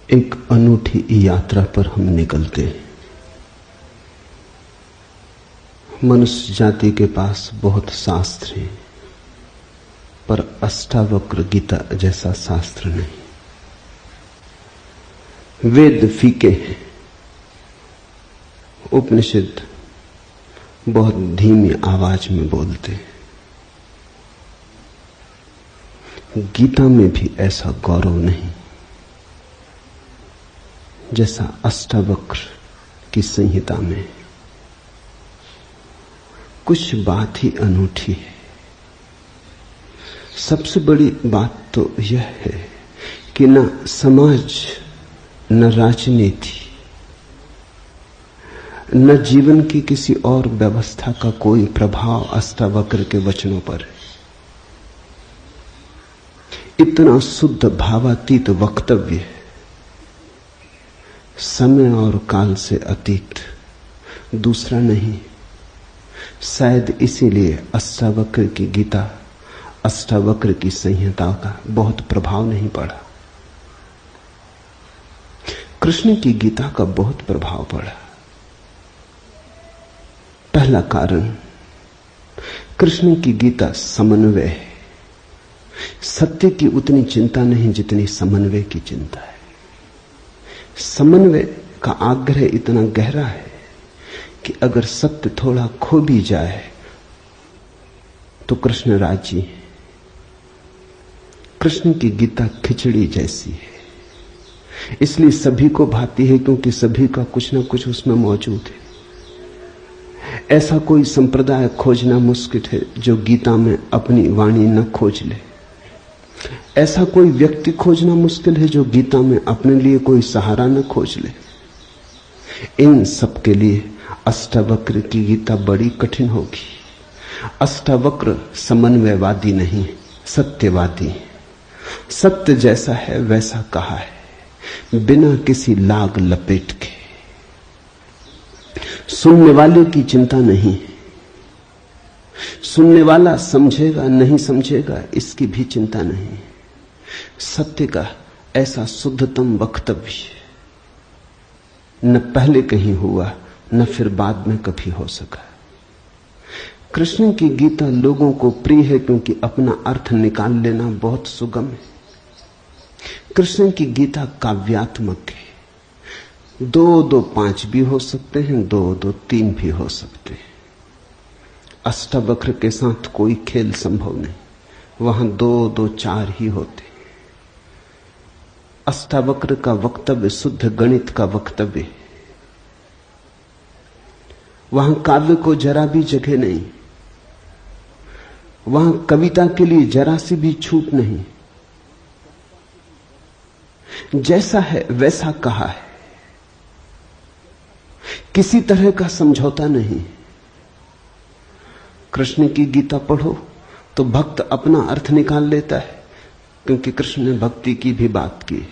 एक अनूठी यात्रा पर हम निकलते हैं। मनुष्य जाति के पास बहुत शास्त्र हैं, पर अष्टावक्र गीता जैसा शास्त्र नहीं। वेद फीके हैं, उपनिषद बहुत धीमी आवाज में बोलते हैं। गीता में भी ऐसा गौरव नहीं जैसा अष्टावक्र की संहिता में। कुछ बात ही अनूठी है। सबसे बड़ी बात तो यह है कि न समाज, न राजनीति, न जीवन की किसी और व्यवस्था का कोई प्रभाव अष्टावक्र के वचनों पर है। इतना शुद्ध भावातीत वक्तव्य, समय और काल से अतीत, दूसरा नहीं। शायद इसीलिए अष्टावक्र की गीता, अष्टावक्र की संहिता का बहुत प्रभाव नहीं पड़ा। कृष्ण की गीता का बहुत प्रभाव पड़ा। पहला कारण, कृष्ण की गीता समन्वय है। सत्य की उतनी चिंता नहीं जितनी समन्वय की चिंता है। समन्वय का आग्रह इतना गहरा है कि अगर सत्य थोड़ा खो भी जाए तो कृष्ण राजी है। कृष्ण की गीता खिचड़ी जैसी है, इसलिए सभी को भाती है, क्योंकि सभी का कुछ ना कुछ उसमें मौजूद है। ऐसा कोई संप्रदाय खोजना मुश्किल है जो गीता में अपनी वाणी न खोज ले। ऐसा कोई व्यक्ति खोजना मुश्किल है जो गीता में अपने लिए कोई सहारा न खोज ले। इन सब के लिए अष्टावक्र की गीता बड़ी कठिन होगी। अष्टावक्र समन्वयवादी नहीं, सत्यवादी। सत्य जैसा है वैसा कहा है, बिना किसी लाग लपेट के। सुनने वाले की चिंता नहीं, सुनने वाला समझेगा नहीं समझेगा इसकी भी चिंता नहीं। सत्य का ऐसा शुद्धतम वक्तव्य न पहले कहीं हुआ, न फिर बाद में कभी हो सका। कृष्ण की गीता लोगों को प्रिय है क्योंकि अपना अर्थ निकाल लेना बहुत सुगम है। कृष्ण की गीता काव्यात्मक है। 2-2 5 भी हो सकते हैं, 2-2 3 भी हो सकते हैं। अष्टावक्र के साथ कोई खेल संभव नहीं, वहां 2-2 4 ही होते। अष्टावक्र का वक्तव्य शुद्ध गणित का वक्तव्य है। वहां काव्य को जरा भी जगह नहीं, वहां कविता के लिए जरा सी भी छूट नहीं। जैसा है वैसा कहा है, किसी तरह का समझौता नहीं। कृष्ण की गीता पढ़ो तो भक्त अपना अर्थ निकाल लेता है, क्योंकि कृष्ण ने भक्ति की भी बात की।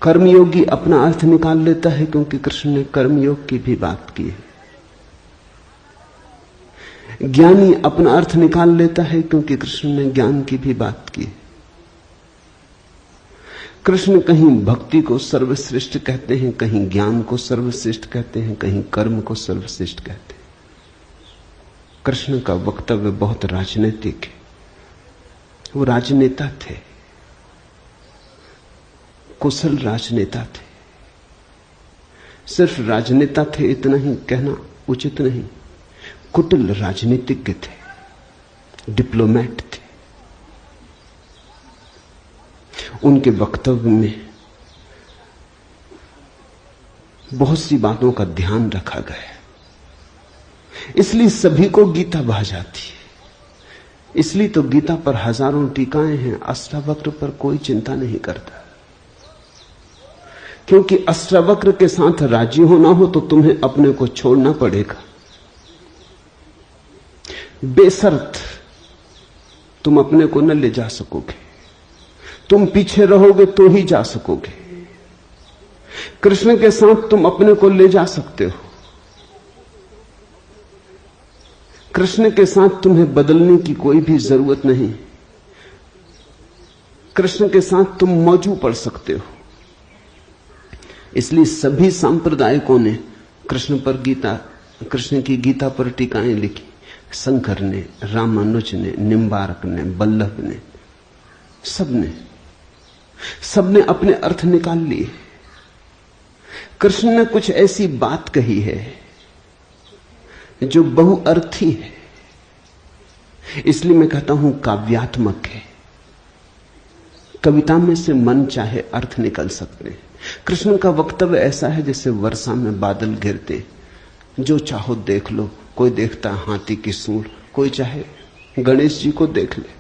कर्मयोगी अपना अर्थ निकाल लेता है, क्योंकि कृष्ण ने कर्मयोग की भी बात की है। ज्ञानी अपना अर्थ निकाल लेता है, क्योंकि कृष्ण ने ज्ञान की भी बात की। कृष्ण कहीं भक्ति को सर्वश्रेष्ठ कहते हैं, कहीं ज्ञान को सर्वश्रेष्ठ कहते हैं, कहीं कर्म को सर्वश्रेष्ठ कहते हैं। कृष्ण का वक्तव्य बहुत राजनीतिक है। वो राजनेता थे, कुशल राजनेता थे। सिर्फ राजनेता थे इतना ही कहना उचित नहीं, कुटिल राजनीतिज्ञ थे, डिप्लोमेट थे। उनके वक्तव्य में बहुत सी बातों का ध्यान रखा गया, इसलिए सभी को गीता भा जाती है। इसलिए तो गीता पर हजारों टीकाएं हैं, अष्टावक्र पर कोई चिंता नहीं करता। क्योंकि अष्टावक्र के साथ राजी होना हो तो तुम्हें अपने को छोड़ना पड़ेगा। बेशर्त तुम अपने को न ले जा सकोगे, तुम पीछे रहोगे तो ही जा सकोगे। कृष्ण के साथ तुम अपने को ले जा सकते हो। कृष्ण के साथ तुम्हें बदलने की कोई भी जरूरत नहीं। कृष्ण के साथ तुम मौजू पड़ सकते हो। इसलिए सभी सांप्रदायिकों ने कृष्ण की गीता पर टीकाएं लिखी। शंकर ने, रामानुज ने, निम्बार्क ने, बल्लभ ने, सबने अपने अर्थ निकाल लिए। कृष्ण ने कुछ ऐसी बात कही है जो बहुअर्थी है, इसलिए मैं कहता हूं काव्यात्मक है। कविता में से मन चाहे अर्थ निकल सकते हैं। कृष्ण का वक्तव्य ऐसा है जैसे वर्षा में बादल गिरते, जो चाहो देख लो। कोई देखता हाथी की सूंड, कोई चाहे गणेश जी को देख ले।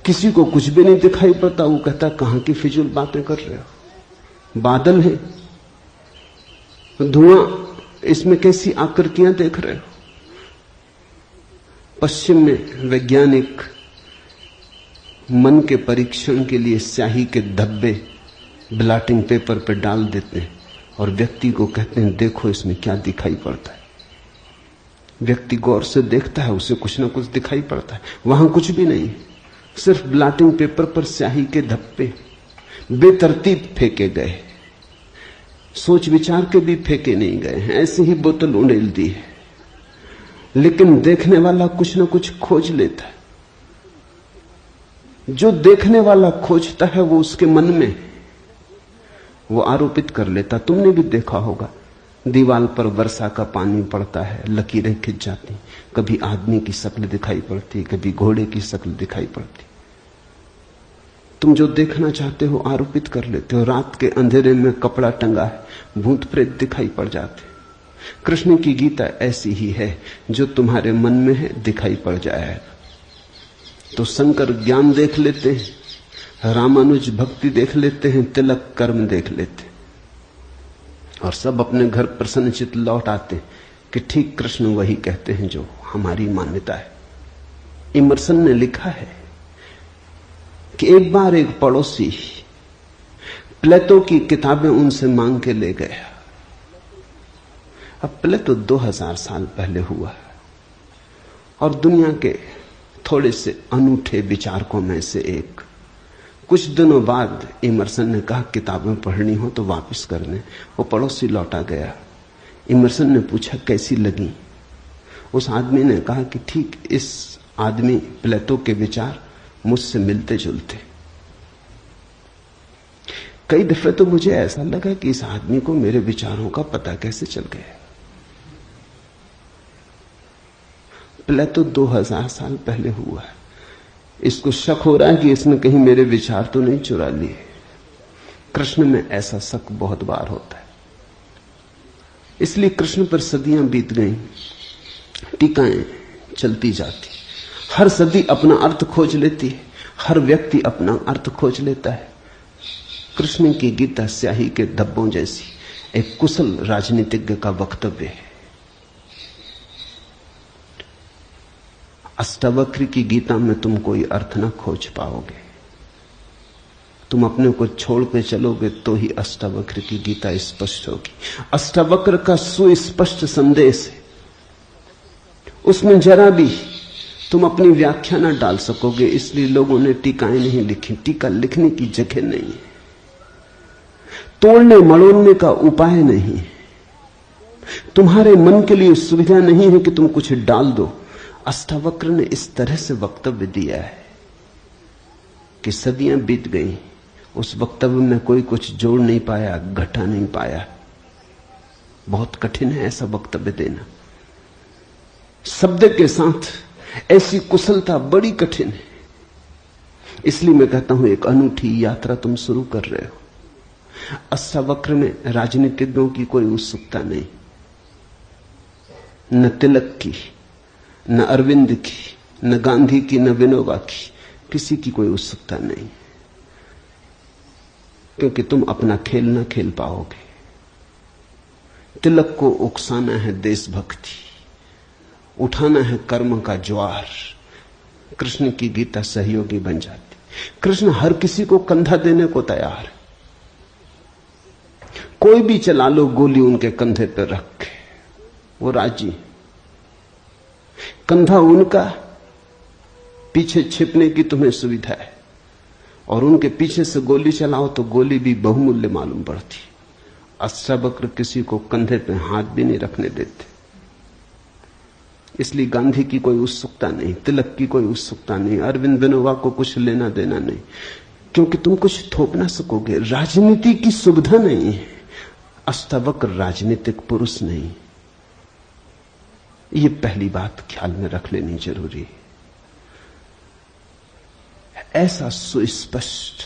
किसी को कुछ भी नहीं दिखाई पड़ता, वो कहता कहां की फिजूल बातें कर रहे हो। बादल है, धुआं, इसमें कैसी आकृतियां देख रहे हो। पश्चिम में वैज्ञानिक मन के परीक्षण के लिए स्याही के धब्बे ब्लॉटिंग पेपर पर डाल देते हैं और व्यक्ति को कहते हैं देखो इसमें क्या दिखाई पड़ता है। व्यक्ति गौर से देखता है, उसे कुछ ना कुछ दिखाई पड़ता है। वहां कुछ भी नहीं, सिर्फ ब्लॉटिंग पेपर पर स्याही के धब्बे बेतरतीब फेंके गए, सोच विचार के भी फेंके नहीं गए हैं, ऐसे ही बोतल उड़ेल दी है। लेकिन देखने वाला कुछ ना कुछ खोज लेता है। जो देखने वाला खोजता है वो उसके मन में, वो आरोपित कर लेता। तुमने भी देखा होगा, दीवार पर वर्षा का पानी पड़ता है, लकीरें खिंच जाती, कभी आदमी की शक्ल दिखाई पड़ती, कभी घोड़े की शक्ल दिखाई पड़ती। तुम जो देखना चाहते हो आरोपित कर लेते हो। रात के अंधेरे में कपड़ा टंगा है, भूत प्रेत दिखाई पड़ जाते। कृष्ण की गीता ऐसी ही है, जो तुम्हारे मन में है दिखाई पड़ जाएगा। तो शंकर ज्ञान देख लेते हैं, रामानुज भक्ति देख लेते हैं, तिलक कर्म देख लेते हैं, और सब अपने घर प्रसन्नचित्त लौट आते कि ठीक कृष्ण वही कहते हैं जो हमारी मान्यता है। इमर्सन ने लिखा है कि एक बार एक पड़ोसी प्लेटो की किताबें उनसे मांग के ले गया। अब प्लेटो 2000 साल पहले हुआ और दुनिया के थोड़े से अनूठे विचारकों में से एक। कुछ दिनों बाद इमर्सन ने कहा किताबें पढ़नी हो तो वापस करने। वो पड़ोसी लौटा गया। इमर्सन ने पूछा कैसी लगी। उस आदमी ने कहा कि ठीक इस आदमी प्लेटो के विचार मुझसे मिलते जुलते। कई दफे तो मुझे ऐसा लगा कि इस आदमी को मेरे विचारों का पता कैसे चल गया। प्लेटो 2000 साल पहले हुआ है। इसको शक हो रहा है कि इसने कहीं मेरे विचार तो नहीं चुरा लिए। कृष्ण में ऐसा शक बहुत बार होता है। इसलिए कृष्ण पर सदियां बीत गईं, टीकाएं चलती जाती, हर सदी अपना अर्थ खोज लेती है, हर व्यक्ति अपना अर्थ खोज लेता है। कृष्ण की गीता स्याही के धब्बों जैसी एक कुशल राजनीतिज्ञ का वक्तव्य है। अष्टावक्र की गीता में तुम कोई अर्थ न खोज पाओगे। तुम अपने को छोड़ के चलोगे तो ही अष्टावक्र की गीता स्पष्ट होगी। अष्टावक्र का सुस्पष्ट संदेश है, उसमें जरा भी तुम अपनी व्याख्या न डाल सकोगे। इसलिए लोगों ने टीकाएं नहीं लिखी। टीका लिखने की जगह नहीं है, तोड़ने मड़ोड़ने का उपाय नहीं है, तुम्हारे मन के लिए सुविधा नहीं है कि तुम कुछ डाल दो। अष्टावक्र ने इस तरह से वक्तव्य दिया है कि सदियां बीत गई, उस वक्तव्य में कोई कुछ जोड़ नहीं पाया, घटा नहीं पाया। बहुत कठिन है ऐसा वक्तव्य देना। शब्द के साथ ऐसी कुशलता बड़ी कठिन है। इसलिए मैं कहता हूं एक अनूठी यात्रा तुम शुरू कर रहे हो। अष्टावक्र में राजनीतिज्ञों की कोई उत्सुकता नहीं, न तिलक की, न अरविंद की, न गांधी की, न विनोबा की, किसी की कोई उत्सुकता नहीं, क्योंकि तुम अपना खेल न खेल पाओगे। तिलक को उकसाना है देशभक्ति, उठाना है कर्म का ज्वार। कृष्ण की गीता सहयोगी बन जाती। कृष्ण हर किसी को कंधा देने को तैयार है। कोई भी चला लो गोली उनके कंधे पर रख के, वो राजी। कंधा उनका, पीछे छिपने की तुम्हें सुविधा है। और उनके पीछे से गोली चलाओ तो गोली भी बहुमूल्य मालूम पड़ती। अष्टावक्र किसी को कंधे पे हाथ भी नहीं रखने देते। इसलिए गांधी की कोई उत्सुकता नहीं, तिलक की कोई उत्सुकता नहीं, अरविंद विनोबा को कुछ लेना देना नहीं, क्योंकि तुम कुछ थोप ना सकोगे। राजनीति की सुविधा नहीं है। अष्टावक्र राजनीतिक पुरुष नहीं। ये पहली बात ख्याल में रख लेनी जरूरी है। ऐसा सुस्पष्ट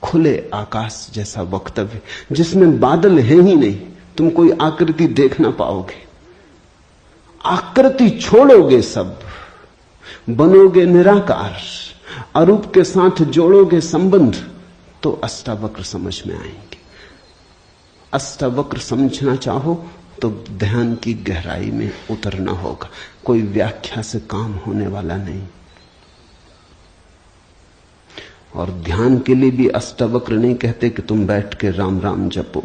खुले आकाश जैसा वक्तव्य जिसमें बादल है ही नहीं, तुम कोई आकृति देख ना पाओगे। आकृति छोड़ोगे, सब बनोगे निराकार, अरूप के साथ जोड़ोगे संबंध, तो अष्टावक्र समझ में आएंगे। अष्टावक्र समझना चाहो तो ध्यान की गहराई में उतरना होगा। कोई व्याख्या से काम होने वाला नहीं। और ध्यान के लिए भी अष्टावक्र नहीं कहते कि तुम बैठ के राम राम जपो।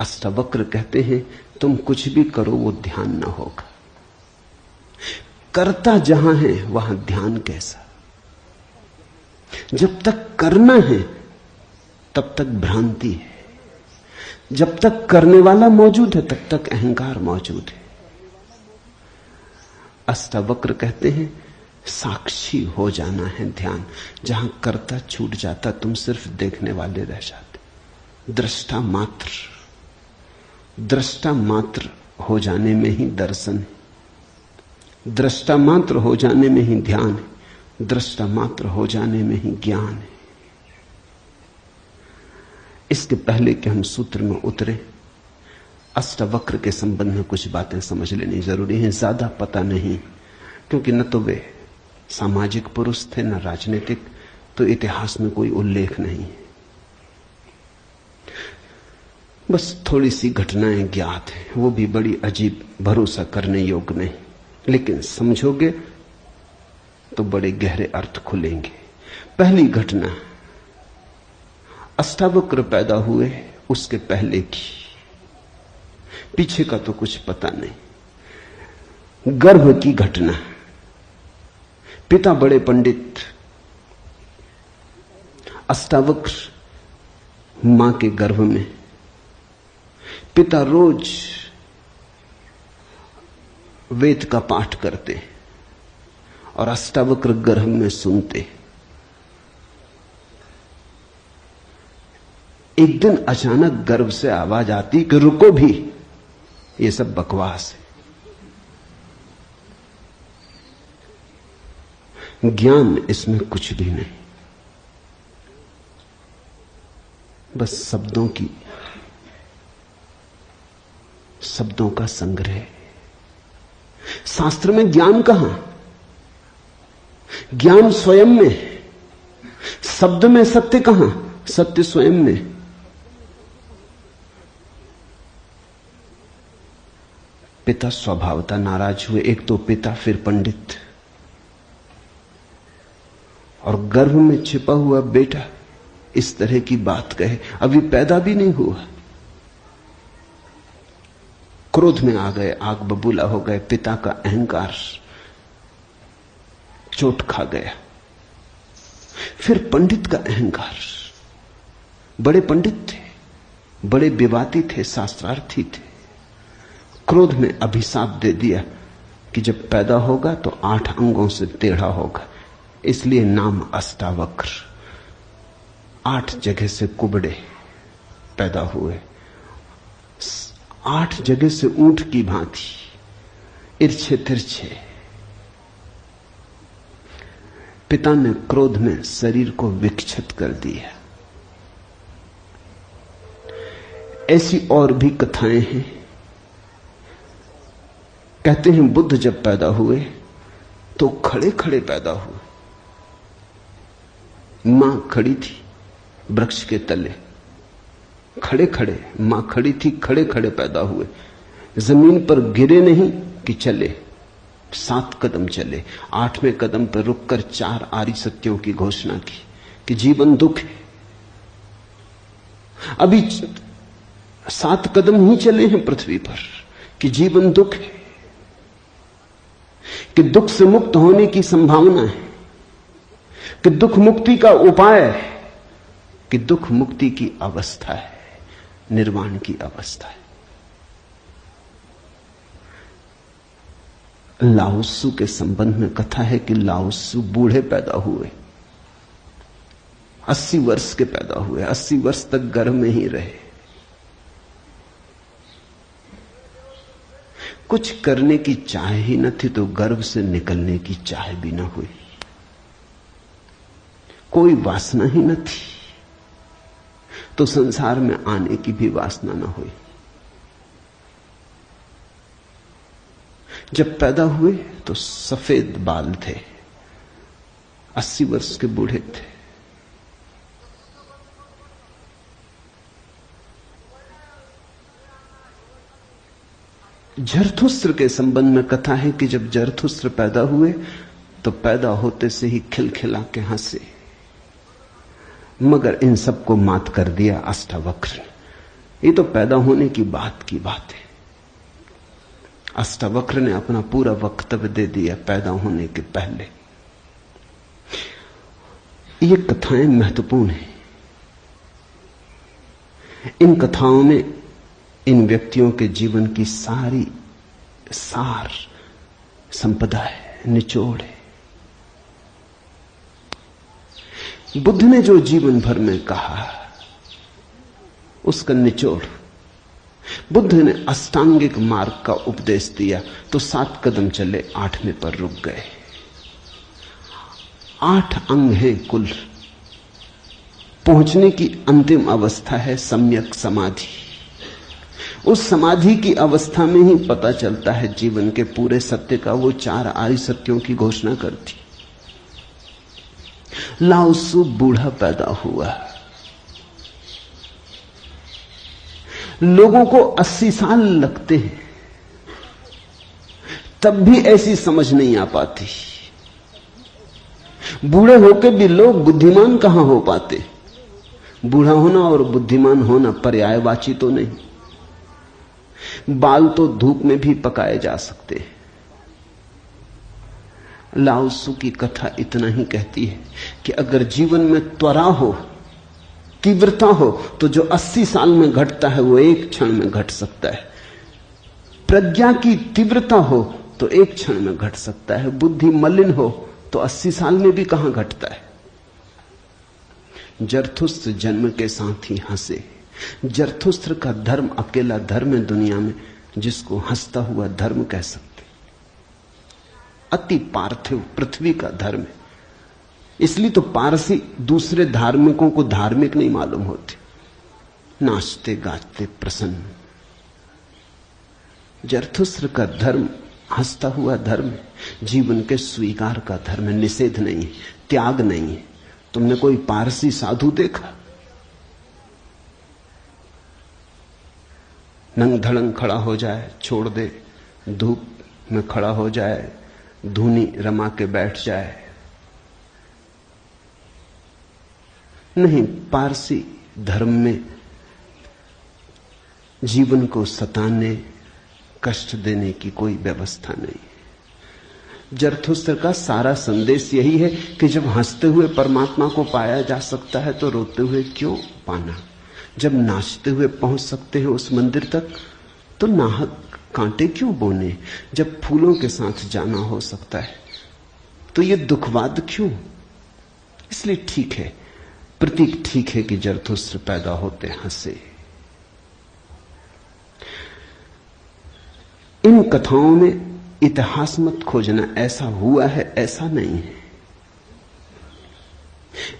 अष्टावक्र कहते हैं तुम कुछ भी करो वो ध्यान ना होगा। करता जहां है वहां ध्यान कैसा? जब तक करना है तब तक भ्रांति है। जब तक करने वाला मौजूद है तब तक अहंकार मौजूद है। अष्टावक्र कहते हैं साक्षी हो जाना है ध्यान। जहां करता छूट जाता तुम सिर्फ देखने वाले रह जाते। दृष्टा मात्र, दृष्टा मात्र हो जाने में ही दर्शन है। दृष्टा मात्र हो जाने में ही ध्यान है। दृष्टा मात्र हो जाने में ही ज्ञान है। इसके पहले कि हम सूत्र में उतरे, अष्टावक्र के संबंध में कुछ बातें समझ लेनी जरूरी है। ज्यादा पता नहीं, क्योंकि न तो वे सामाजिक पुरुष थे न राजनीतिक, तो इतिहास में कोई उल्लेख नहीं है। बस थोड़ी सी घटनाएं ज्ञात हैं, वो भी बड़ी अजीब, भरोसा करने योग्य नहीं, लेकिन समझोगे तो बड़े गहरे अर्थ खुलेंगे। पहली घटना, अष्टावक्र पैदा हुए उसके पहले की, पीछे का तो कुछ पता नहीं। गर्भ की घटना। पिता बड़े पंडित, अष्टावक्र मां के गर्भ में। पिता रोज वेद का पाठ करते और अष्टावक्र गर्भ में सुनते। एक दिन अचानक गर्भ से आवाज आती कि रुको भी, ये सब बकवास है, ज्ञान इसमें कुछ भी नहीं, बस शब्दों का संग्रह। शास्त्र में ज्ञान कहां? ज्ञान स्वयं में। शब्द में सत्य कहां? सत्य स्वयं में। पिता स्वभावतः नाराज हुए। एक तो पिता, फिर पंडित, और गर्भ में छिपा हुआ बेटा इस तरह की बात कहे, अभी पैदा भी नहीं हुआ। क्रोध में आ गए, आग बबूला हो गए। पिता का अहंकार चोट खा गया। फिर पंडित का अहंकार। बड़े पंडित थे, बड़े विवादी थे, शास्त्रार्थी थे। क्रोध में अभिशाप दे दिया कि जब पैदा होगा तो 8 अंगों से टेढ़ा होगा, इसलिए नाम अष्टावक्र। 8 जगह से कुबड़े पैदा हुए, 8 जगह से ऊंट की भांति, इर्छे तिरछे। पिता ने क्रोध में शरीर को विक्षत कर दिया। ऐसी और भी कथाएं हैं। कहते हैं बुद्ध जब पैदा हुए तो खड़े खड़े पैदा हुए। मां खड़ी थी वृक्ष के तले, खड़े खड़े मां खड़ी थी, खड़े खड़े पैदा हुए। जमीन पर गिरे नहीं कि चले, 7 कदम चले। 8वें कदम पर रुककर 4 आर्य सत्यों की घोषणा की कि जीवन दुख है। अभी 7 कदम ही चले हैं पृथ्वी पर कि जीवन दुख है, कि दुख से मुक्त होने की संभावना है, कि दुख मुक्ति का उपाय है, कि दुख मुक्ति की अवस्था है, निर्वाण की अवस्था है। लाओत्सु के संबंध में कथा है कि लाओत्सु बूढ़े पैदा हुए, 80 वर्ष के पैदा हुए, 80 वर्ष तक गर्भ में ही रहे। कुछ करने की चाह ही न थी तो गर्भ से निकलने की चाह भी न हुई, कोई वासना ही न थी तो संसार में आने की भी वासना न हुई। जब पैदा हुए तो सफेद बाल थे, 80 वर्ष के बूढ़े थे। जरथुस्त्र के संबंध में कथा है कि जब जरथुस्त्र पैदा हुए तो पैदा होते से ही खिलखिला के हंसे, मगर इन सबको मात कर दिया अष्टावक्र ने। ये तो पैदा होने की बात है। अष्टावक्र ने अपना पूरा वक्तव्य दे दिया पैदा होने के पहले। ये कथाएं महत्वपूर्ण हैं। इन कथाओं में इन व्यक्तियों के जीवन की सारी सार संपदा है, निचोड़ है। बुद्ध ने जो जीवन भर में कहा उसका निचोड़। बुद्ध ने अष्टांगिक मार्ग का उपदेश दिया तो 7 कदम चले, 8वें पर रुक गए। 8 अंग हैं कुल। पहुंचने की अंतिम अवस्था है सम्यक समाधि। उस समाधि की अवस्था में ही पता चलता है जीवन के पूरे सत्य का। वो 4 आर्य सत्यों की घोषणा करती। लाओत्सु बूढ़ा पैदा हुआ। लोगों को 80 साल लगते हैं, तब भी ऐसी समझ नहीं आ पाती। बूढ़े होकर भी लोग बुद्धिमान कहां हो पाते। बूढ़ा होना और बुद्धिमान होना पर्यायवाची तो नहीं। बाल तो धूप में भी पकाए जा सकते हैं। लाओत्सु की कथा इतना ही कहती है कि अगर जीवन में त्वरा हो, तीव्रता हो, तो जो 80 साल में घटता है वो एक क्षण में घट सकता है। प्रज्ञा की तीव्रता हो तो एक क्षण में घट सकता है। बुद्धि मलिन हो तो 80 साल में भी कहां घटता है। जरथुस्त्र जन्म के साथ ही हंसे। जरथुस्त्र का धर्म अकेला धर्म है दुनिया में जिसको हंसता हुआ धर्म कह सकते। अति पार्थिव पृथ्वी का धर्म है। इसलिए तो पारसी दूसरे धार्मिकों को धार्मिक नहीं मालूम होते, नाचते गाते प्रसन्न। जरथुस्त्र का धर्म हंसता हुआ धर्म है, जीवन के स्वीकार का धर्म है, निषेध नहीं है, त्याग नहीं है। तुमने कोई पारसी साधु देखा? नंग धड़ंग खड़ा हो जाए, छोड़ दे, धूप में खड़ा हो जाए, धूनी रमा के बैठ जाए? नहीं, पारसी धर्म में जीवन को सताने, कष्ट देने की कोई व्यवस्था नहीं। जरथुस्त्र का सारा संदेश यही है कि जब हंसते हुए परमात्मा को पाया जा सकता है तो रोते हुए क्यों पाना। जब नाचते हुए पहुंच सकते हैं उस मंदिर तक तो नाहक कांटे क्यों बोने। जब फूलों के साथ जाना हो सकता है तो ये दुखवाद क्यों। इसलिए ठीक है, प्रतीक ठीक है कि जरथुस्त्र पैदा होते हंसे। इन कथाओं में इतिहास मत खोजना, ऐसा हुआ है ऐसा नहीं है।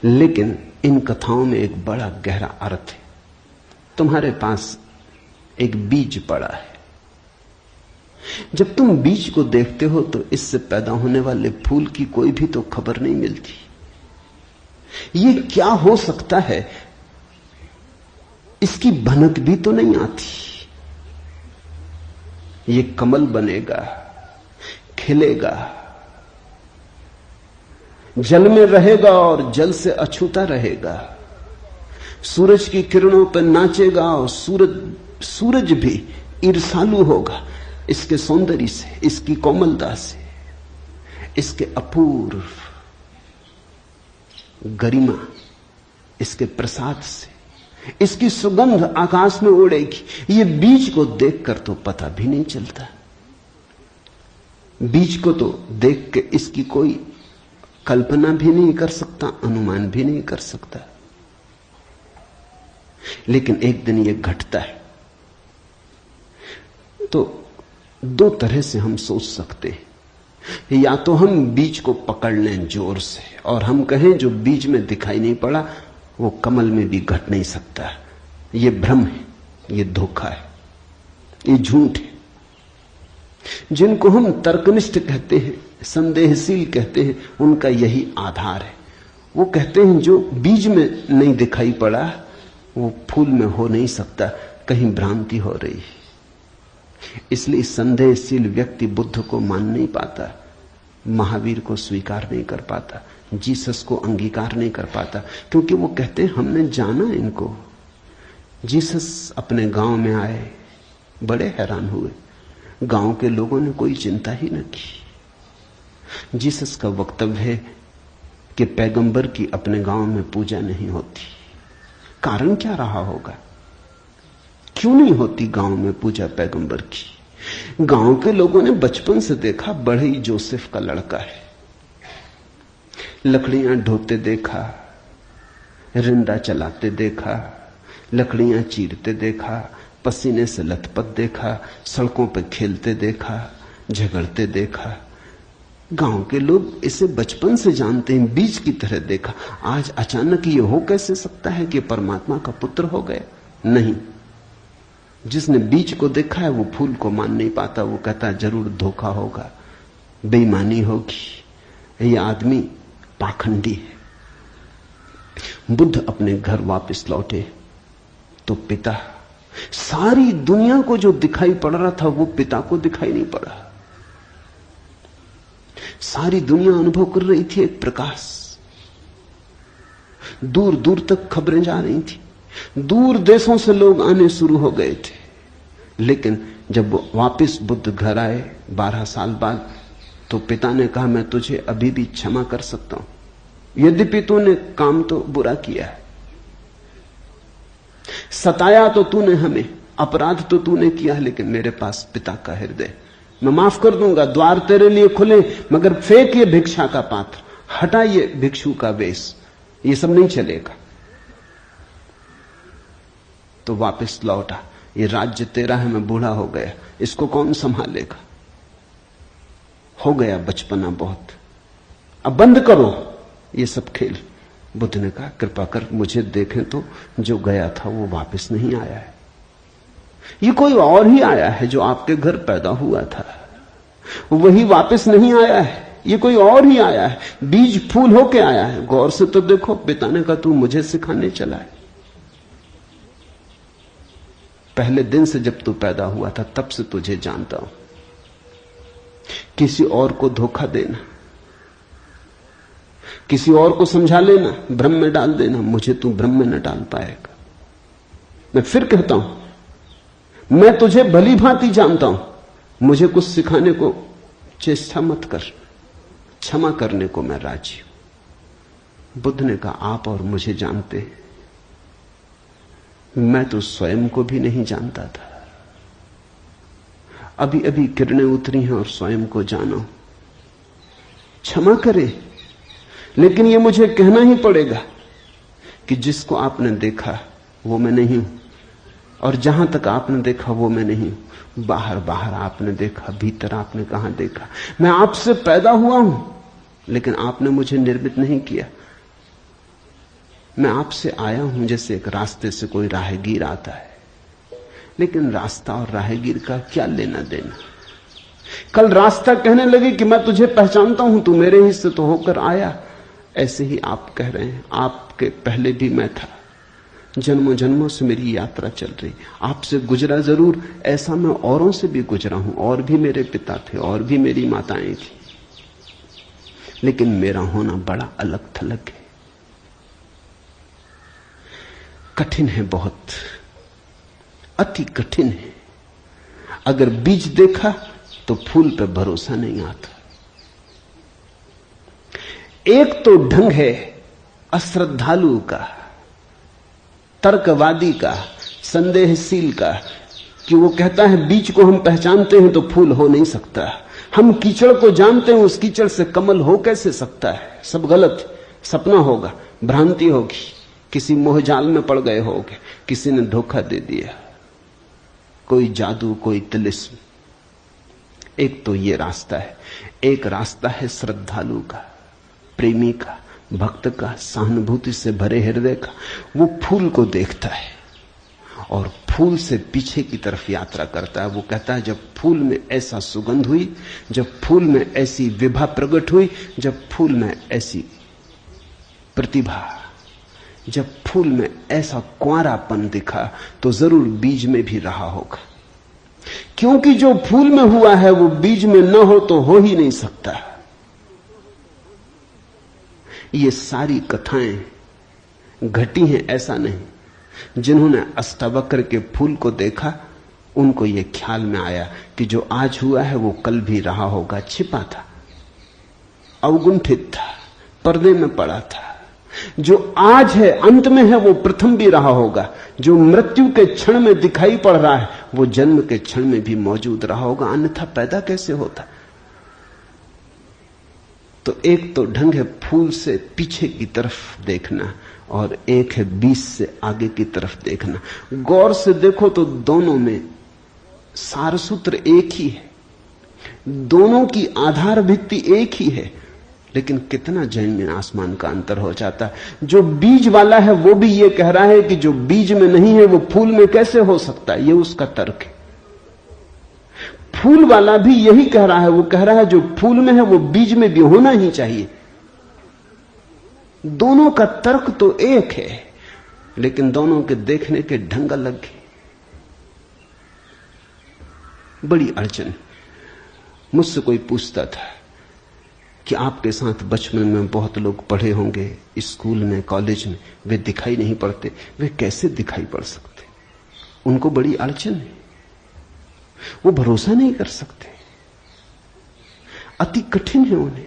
लेकिन इन कथाओं में एक बड़ा गहरा अर्थ है। तुम्हारे पास एक बीज पड़ा है। जब तुम बीज को देखते हो तो इससे पैदा होने वाले फूल की कोई भी तो खबर नहीं मिलती। ये क्या हो सकता है इसकी भनक भी तो नहीं आती। ये कमल बनेगा, खिलेगा, जल में रहेगा और जल से अछूता रहेगा, सूरज की किरणों पर नाचेगा और सूरज भी ईर्ष्यालु होगा इसके सौंदर्य से, इसकी कोमलता से। इसके अपूर्व गरिमा, इसके प्रसाद से इसकी सुगंध आकाश में उड़ेगी। ये बीज को देखकर तो पता भी नहीं चलता। बीज को तो देख के इसकी कोई कल्पना भी नहीं कर सकता, अनुमान भी नहीं कर सकता। लेकिन एक दिन ये घटता है। तो दो तरह से हम सोच सकते हैं। या तो हम बीज को पकड़ लें जोर से और हम कहें जो बीज में दिखाई नहीं पड़ा वो कमल में भी घट नहीं सकता। ये भ्रम है, ये धोखा है, ये झूठ है। जिनको हम तर्कनिष्ठ कहते हैं, संदेहशील कहते हैं, उनका यही आधार है। वो कहते हैं जो बीज में नहीं दिखाई पड़ा वो फूल में हो नहीं सकता, कहीं भ्रांति हो रही है। इसलिए संदेहशील व्यक्ति बुद्ध को मान नहीं पाता, महावीर को स्वीकार नहीं कर पाता, जीसस को अंगीकार नहीं कर पाता, क्योंकि वो कहते हैं हमने जाना इनको। जीसस अपने गांव में आए, बड़े हैरान हुए, गांव के लोगों ने कोई चिंता ही न की। जीसस का वक्तव्य है कि पैगंबर की अपने गांव में पूजा नहीं होती। कारण क्या रहा होगा? क्यों नहीं होती गांव में पूजा पैगंबर की? गांव के लोगों ने बचपन से देखा, बड़े ही जोसेफ का लड़का है, लकड़ियां ढोते देखा, रिंदा चलाते देखा, लकड़ियां चीरते देखा, पसीने से लथपथ देखा, सड़कों पर खेलते देखा, झगड़ते देखा। गांव के लोग इसे बचपन से जानते हैं, बीज की तरह देखा। आज अचानक ये हो कैसे सकता है कि परमात्मा का पुत्र हो गया? नहीं। जिसने बीज को देखा है वो फूल को मान नहीं पाता। वो कहता है जरूर धोखा होगा, बेईमानी होगी, ये आदमी पाखंडी है। बुद्ध अपने घर वापस लौटे तो पिता, सारी दुनिया को जो दिखाई पड़ रहा था वो पिता को दिखाई नहीं पड़ा। सारी दुनिया अनुभव कर रही थी एक प्रकाश, दूर दूर तक खबरें जा रही थी, दूर देशों से लोग आने शुरू हो गए थे। लेकिन जब वापस बुद्ध घर आए 12 साल बाद, तो पिता ने कहा मैं तुझे अभी भी क्षमा कर सकता हूं, यद्यपि तूने काम तो बुरा किया है, सताया तो तूने हमें, अपराध तो तूने किया, लेकिन मेरे पास पिता का हृदय, मैं माफ कर दूंगा, द्वार तेरे लिए खुले, मगर फेंक ये भिक्षा का पात्र, हटा ये भिक्षु का वेश, ये सब नहीं चलेगा। तो वापस लौटा, ये राज्य तेरा है, मैं बूढ़ा हो गया, इसको कौन संभालेगा? हो गया बचपना बहुत, अब बंद करो ये सब खेल। बुद्ध ने कहा कृपा कर मुझे देखें तो, जो गया था वो वापस नहीं आया है, ये कोई और ही आया है जो आपके घर पैदा हुआ था, वही वापस नहीं आया है, ये कोई और ही आया है, बीज फूल होके आया है। गौर से तो देखो। पिता ने कहा तू मुझे सिखाने चला है। पहले दिन से जब तू पैदा हुआ था तब से तुझे जानता हूं। किसी और को धोखा देना, किसी और को समझा लेना, भ्रम में डाल देना, मुझे तू भ्रम में न डाल पाएगा। मैं फिर कहता हूं, मैं तुझे भली भांति जानता हूं, मुझे कुछ सिखाने को चेष्टा मत कर, क्षमा करने को मैं राजी हूं। बुद्ध ने कहा आप और मुझे जानते हैं, मैं तो स्वयं को भी नहीं जानता था, अभी अभी किरणें उतरी हैं और स्वयं को जानो, क्षमा करे। लेकिन यह मुझे कहना ही पड़ेगा कि जिसको आपने देखा वो मैं नहीं हूं, और जहां तक आपने देखा वो मैं नहीं हूं। बाहर बाहर आपने देखा, भीतर आपने कहां देखा? मैं आपसे पैदा हुआ हूं, लेकिन आपने मुझे निर्मित नहीं किया। मैं आपसे आया हूं जैसे एक रास्ते से कोई राहगीर आता है, लेकिन रास्ता और राहगीर का क्या लेना देना? कल रास्ता कहने लगे कि मैं तुझे पहचानता हूं, तू मेरे हिस्से तो होकर आया। ऐसे ही आप कह रहे हैं आपके पहले भी मैं था, जन्मों जन्मों से मेरी यात्रा चल रही, आपसे गुजरा जरूर, ऐसा मैं औरों से भी गुजरा हूं, और भी मेरे पिता थे, और भी मेरी माताएं थी, लेकिन मेरा होना बड़ा अलग थलग है, कठिन है, बहुत अति कठिन है। अगर बीज देखा तो फूल पे भरोसा नहीं आता, एक तो ढंग है अश्रद्धालु का, तर्कवादी का, संदेहशील का, कि वो कहता है बीज को हम पहचानते हैं तो फूल हो नहीं सकता, हम कीचड़ को जानते हैं उस कीचड़ से कमल हो कैसे सकता है, सब गलत, सपना होगा, भ्रांति होगी, किसी मोहजाल में पड़ गए होगे, किसी ने धोखा दे दिया, कोई जादू, कोई तिलिस्म। एक तो ये रास्ता है। एक रास्ता है श्रद्धालु का, प्रेमी का, भक्त का, सहानुभूति से भरे हृदय का। वो फूल को देखता है और फूल से पीछे की तरफ यात्रा करता है। वो कहता है जब फूल में ऐसा सुगंध हुई, जब फूल में ऐसी विभा प्रकट हुई, जब फूल में ऐसी प्रतिभा, जब फूल में ऐसा कुंवारापन दिखा, तो जरूर बीज में भी रहा होगा। क्योंकि जो फूल में हुआ है वो बीज में न हो तो हो ही नहीं सकता। ये सारी कथाएं घटी हैं ऐसा नहीं। जिन्होंने अष्टावक्र के फूल को देखा उनको ये ख्याल में आया कि जो आज हुआ है वो कल भी रहा होगा, छिपा था, अवगुंठित था, पर्दे में पड़ा था। जो आज है अंत में है वो प्रथम भी रहा होगा। जो मृत्यु के क्षण में दिखाई पड़ रहा है वो जन्म के क्षण में भी मौजूद रहा होगा, अन्यथा पैदा कैसे होता। तो एक तो ढंग है फूल से पीछे की तरफ देखना और एक है बीज से आगे की तरफ देखना। गौर से देखो तो दोनों में सारसूत्र एक ही है, दोनों की आधार भित्ति एक ही है, लेकिन कितना जमीन आसमान का अंतर हो जाता है। जो बीज वाला है वो भी ये कह रहा है कि जो बीज में नहीं है वो फूल में कैसे हो सकता है, ये उसका तर्क है। फूल वाला भी यही कह रहा है, वो कह रहा है जो फूल में है वो बीज में भी होना ही चाहिए। दोनों का तर्क तो एक है, लेकिन दोनों के देखने के ढंग अलग है। बड़ी अड़चन। मुझसे कोई पूछता था कि आपके साथ बचपन में बहुत लोग पढ़े होंगे, स्कूल में, कॉलेज में, वे दिखाई नहीं पड़ते, वे कैसे दिखाई पड़ सकते? उनको बड़ी अड़चन है, वो भरोसा नहीं कर सकते, अति कठिन है उन्हें।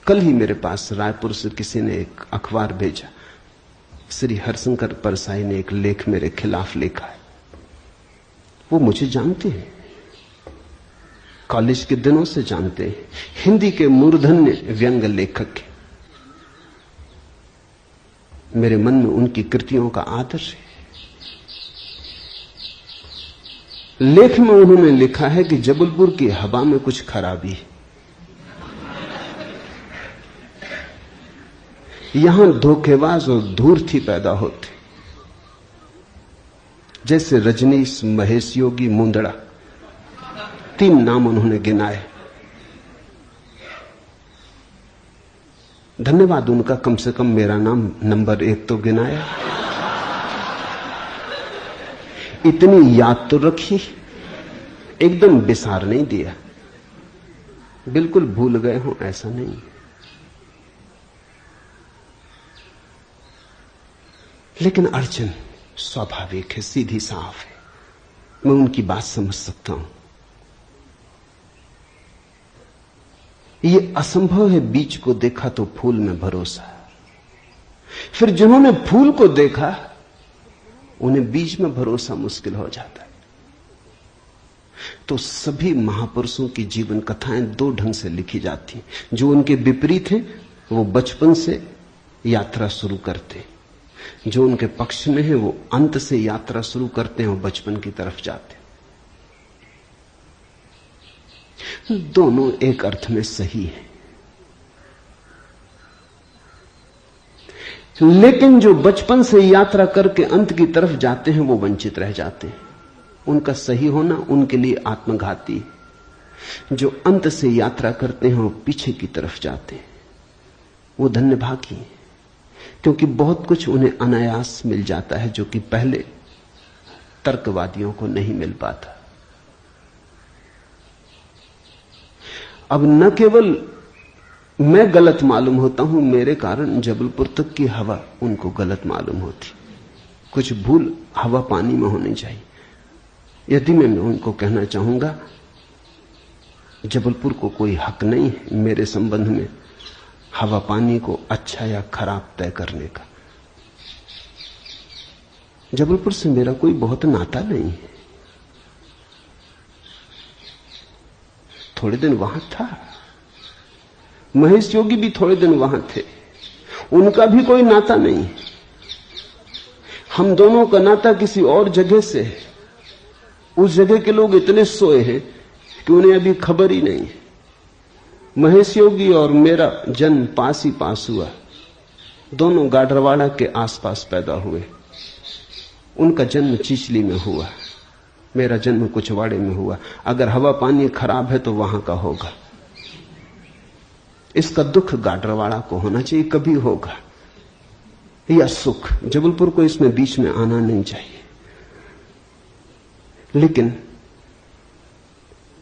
कल ही मेरे पास रायपुर से किसी ने एक अखबार भेजा, श्री हरिशंकर परसाई ने एक लेख मेरे खिलाफ लिखा है। वो मुझे जानते हैं, कॉलेज के दिनों से जानते हैं, हिंदी के मूर्धन्य व्यंग्य लेखक हैं। मेरे मन में उनकी कृतियों का आदर है। लेख में उन्होंने लिखा है कि जबलपुर की हवा में कुछ खराबी है, यहां धोखेबाज और धूर्ती पैदा होते, जैसे रजनीश, महेश योगी, मुंदड़ा, 3 नाम उन्होंने गिनाए। धन्यवाद उनका, कम से कम मेरा नाम नंबर 1 तो गिनाया। इतनी याद तो रखी, एकदम बिसार नहीं दिया, बिल्कुल भूल गए हो ऐसा नहीं। लेकिन अड़चन स्वाभाविक है, सीधी साफ है, मैं उनकी बात समझ सकता हूं। ये असंभव है बीज को देखा तो फूल में भरोसा। फिर जिन्होंने फूल को देखा उन्हें बीज में भरोसा मुश्किल हो जाता है। तो सभी महापुरुषों की जीवन कथाएं 2 ढंग से लिखी जाती हैं। जो उनके विपरीत हैं वो बचपन से यात्रा शुरू करते, जो उनके पक्ष में है वो अंत से यात्रा शुरू करते हैं और बचपन की तरफ जाते। दोनों एक अर्थ में सही है, लेकिन जो बचपन से यात्रा करके अंत की तरफ जाते हैं वो वंचित रह जाते हैं। उनका सही होना उनके लिए आत्मघाती है। जो अंत से यात्रा करते हैं वो पीछे की तरफ जाते हैं, वो धन्यभागी हैं, क्योंकि बहुत कुछ उन्हें अनायास मिल जाता है जो कि पहले तर्कवादियों को नहीं मिल पाता। अब न केवल मैं गलत मालूम होता हूं, मेरे कारण जबलपुर तक की हवा उनको गलत मालूम होती। कुछ भूल हवा पानी में होनी चाहिए। यदि मैं उनको कहना चाहूंगा जबलपुर को कोई हक नहीं है मेरे संबंध में, हवा पानी को अच्छा या खराब तय करने का। जबलपुर से मेरा कोई बहुत नाता नहीं है, थोड़े दिन वहां था। महेश योगी भी थोड़े दिन वहां थे, उनका भी कोई नाता नहीं। हम दोनों का नाता किसी और जगह से है। उस जगह के लोग इतने सोए हैं कि उन्हें अभी खबर ही नहीं है। महेश योगी और मेरा जन्म पास ही पास हुआ, दोनों गाडरवाड़ा के आसपास पैदा हुए। उनका जन्म चिचली में हुआ, मेरा जन्म कुचवाड़े में हुआ। अगर हवा पानी खराब है तो वहां का होगा। इसका दुख गाडरवाड़ा को होना चाहिए, कभी होगा, या सुख। जबलपुर को इसमें बीच में आना नहीं चाहिए। लेकिन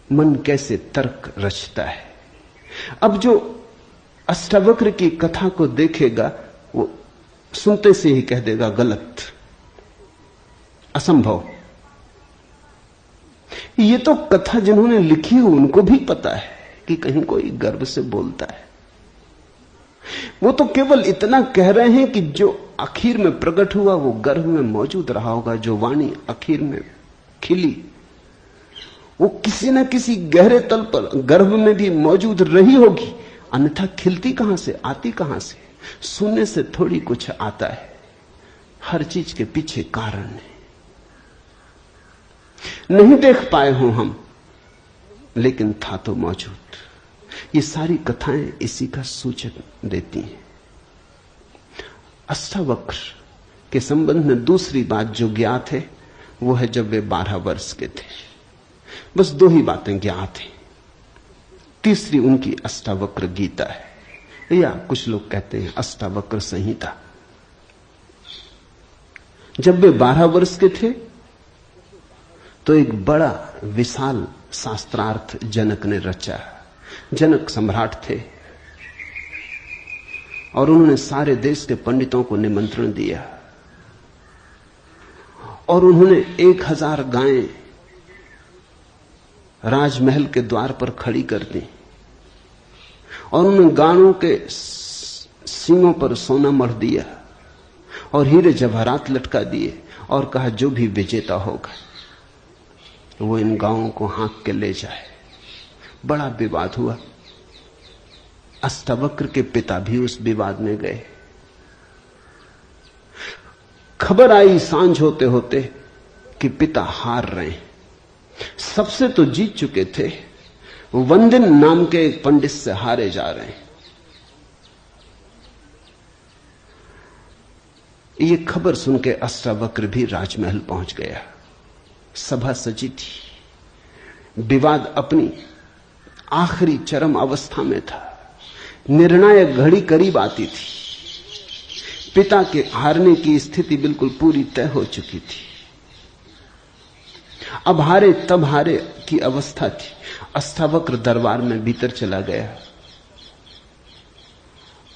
मन कैसे तर्क रचता है। अब जो अष्टावक्र की कथा को देखेगा वो सुनते से ही कह देगा गलत, असंभव। ये तो कथा जिन्होंने लिखी है उनको भी पता है कि कहीं कोई गर्व से बोलता है। वो तो केवल इतना कह रहे हैं कि जो आखिर में प्रकट हुआ वो गर्भ में मौजूद रहा होगा। जो वाणी आखिर में खिली वो किसी न किसी गहरे तल पर गर्भ में भी मौजूद रही होगी, अन्यथा खिलती कहां से, आती कहां से? सुनने से थोड़ी कुछ आता है, हर चीज के पीछे कारण है। नहीं देख पाए हो हम, लेकिन था तो मौजूद। ये सारी कथाएं इसी का सूचक देती हैं। अष्टावक्र के संबंध में दूसरी बात जो ज्ञात है वो है जब वे 12 वर्ष के थे। बस 2 ही बातें ज्ञात हैं। तीसरी उनकी अष्टावक्र गीता है, या कुछ लोग कहते हैं अष्टावक्र संहिता। जब वे 12 वर्ष के थे तो एक बड़ा विशाल शास्त्रार्थ जनक ने रचा। जनक सम्राट थे और उन्होंने सारे देश के पंडितों को निमंत्रण दिया और उन्होंने 1000 गायें राजमहल के द्वार पर खड़ी कर दी और उन्होंने गायों के सींगों पर सोना मढ़ दिया और हीरे जवाहरात लटका दिए और कहा जो भी विजेता होगा वो इन गायों को हाँक के ले जाए। बड़ा विवाद हुआ। अष्टावक्र के पिता भी उस विवाद में गए। खबर आई सांझ होते होते कि पिता हार रहे हैं। सबसे तो जीत चुके थे, वंदिन नाम के एक पंडित से हारे जा रहे हैं। ये खबर सुन के अष्टावक्र भी राजमहल पहुंच गया। सभा सजी थी, विवाद अपनी आखिरी चरम अवस्था में था, निर्णायक घड़ी करीब आती थी। पिता के हारने की स्थिति बिल्कुल पूरी तय हो चुकी थी। अब हारे तब हारे की अवस्था थी। अष्टावक्र दरबार में भीतर चला गया।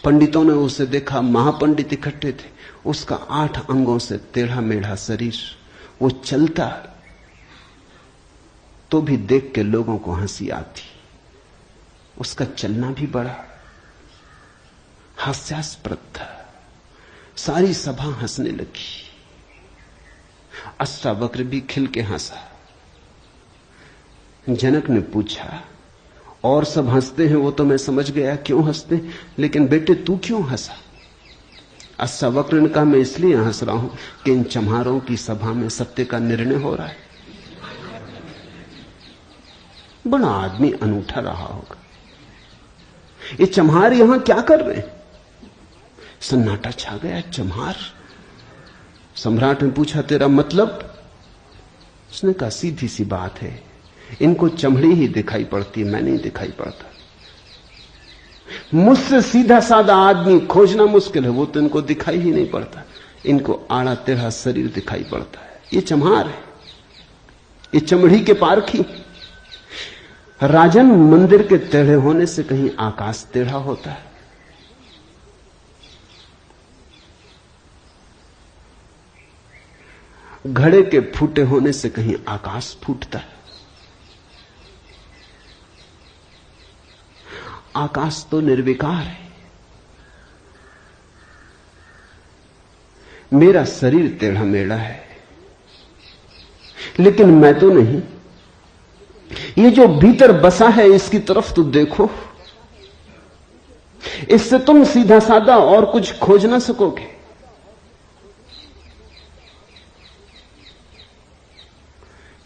पंडितों ने उसे देखा, महापंडित इकट्ठे थे। उसका 8 अंगों से टेढ़ा मेढ़ा शरीर, वो चलता तो भी देख के लोगों को हंसी आती। उसका चलना भी बड़ा हास्यास्पद था। सारी सभा हंसने लगी। अष्टावक्र भी खिल के हंसा। जनक ने पूछा, और सब हंसते हैं वो तो मैं समझ गया क्यों हंसते, लेकिन बेटे तू क्यों हंसा? अष्टावक्र ने कहा, मैं इसलिए हंस रहा हूं कि इन चम्हारों की सभा में सत्य का निर्णय हो रहा है। बड़ा आदमी अनूठा रहा होगा। ये चम्हार यहां क्या कर रहे हैं? सन्नाटा छा गया। चम्हार? सम्राट ने पूछा, तेरा मतलब? उसने कहा, सीधी सी बात है, इनको चमड़ी ही दिखाई पड़ती, मैं नहीं दिखाई पड़ता। मुझसे सीधा साधा आदमी खोजना मुश्किल है, वो तो इनको दिखाई ही नहीं पड़ता। इनको आड़ा टेढ़ा शरीर दिखाई पड़ता है। ये चम्हार है, ये चमड़ी के पारखी। राजन, मंदिर के टेढ़े होने से कहीं आकाश टेढ़ा होता है? घड़े के फूटे होने से कहीं आकाश फूटता है? आकाश तो निर्विकार है, मेरा शरीर टेढ़ा मेढ़ा है, लेकिन मैं तो नहीं। ये जो भीतर बसा है इसकी तरफ तो देखो। इससे तुम सीधा साधा और कुछ खोज ना सकोगे।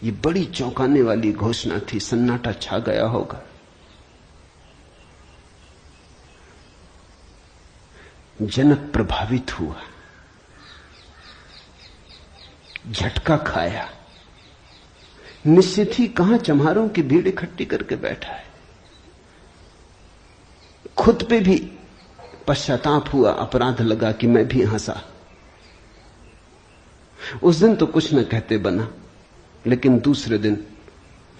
ये बड़ी चौंकाने वाली घोषणा थी। सन्नाटा छा गया होगा। जनक प्रभावित हुआ, झटका खाया। निश्चित ही कहां चम्हारों की भीड़ इकट्ठी करके बैठा है। खुद पे भी पश्चाताप हुआ, अपराध लगा कि मैं भी हंसा। उस दिन तो कुछ न कहते बना, लेकिन दूसरे दिन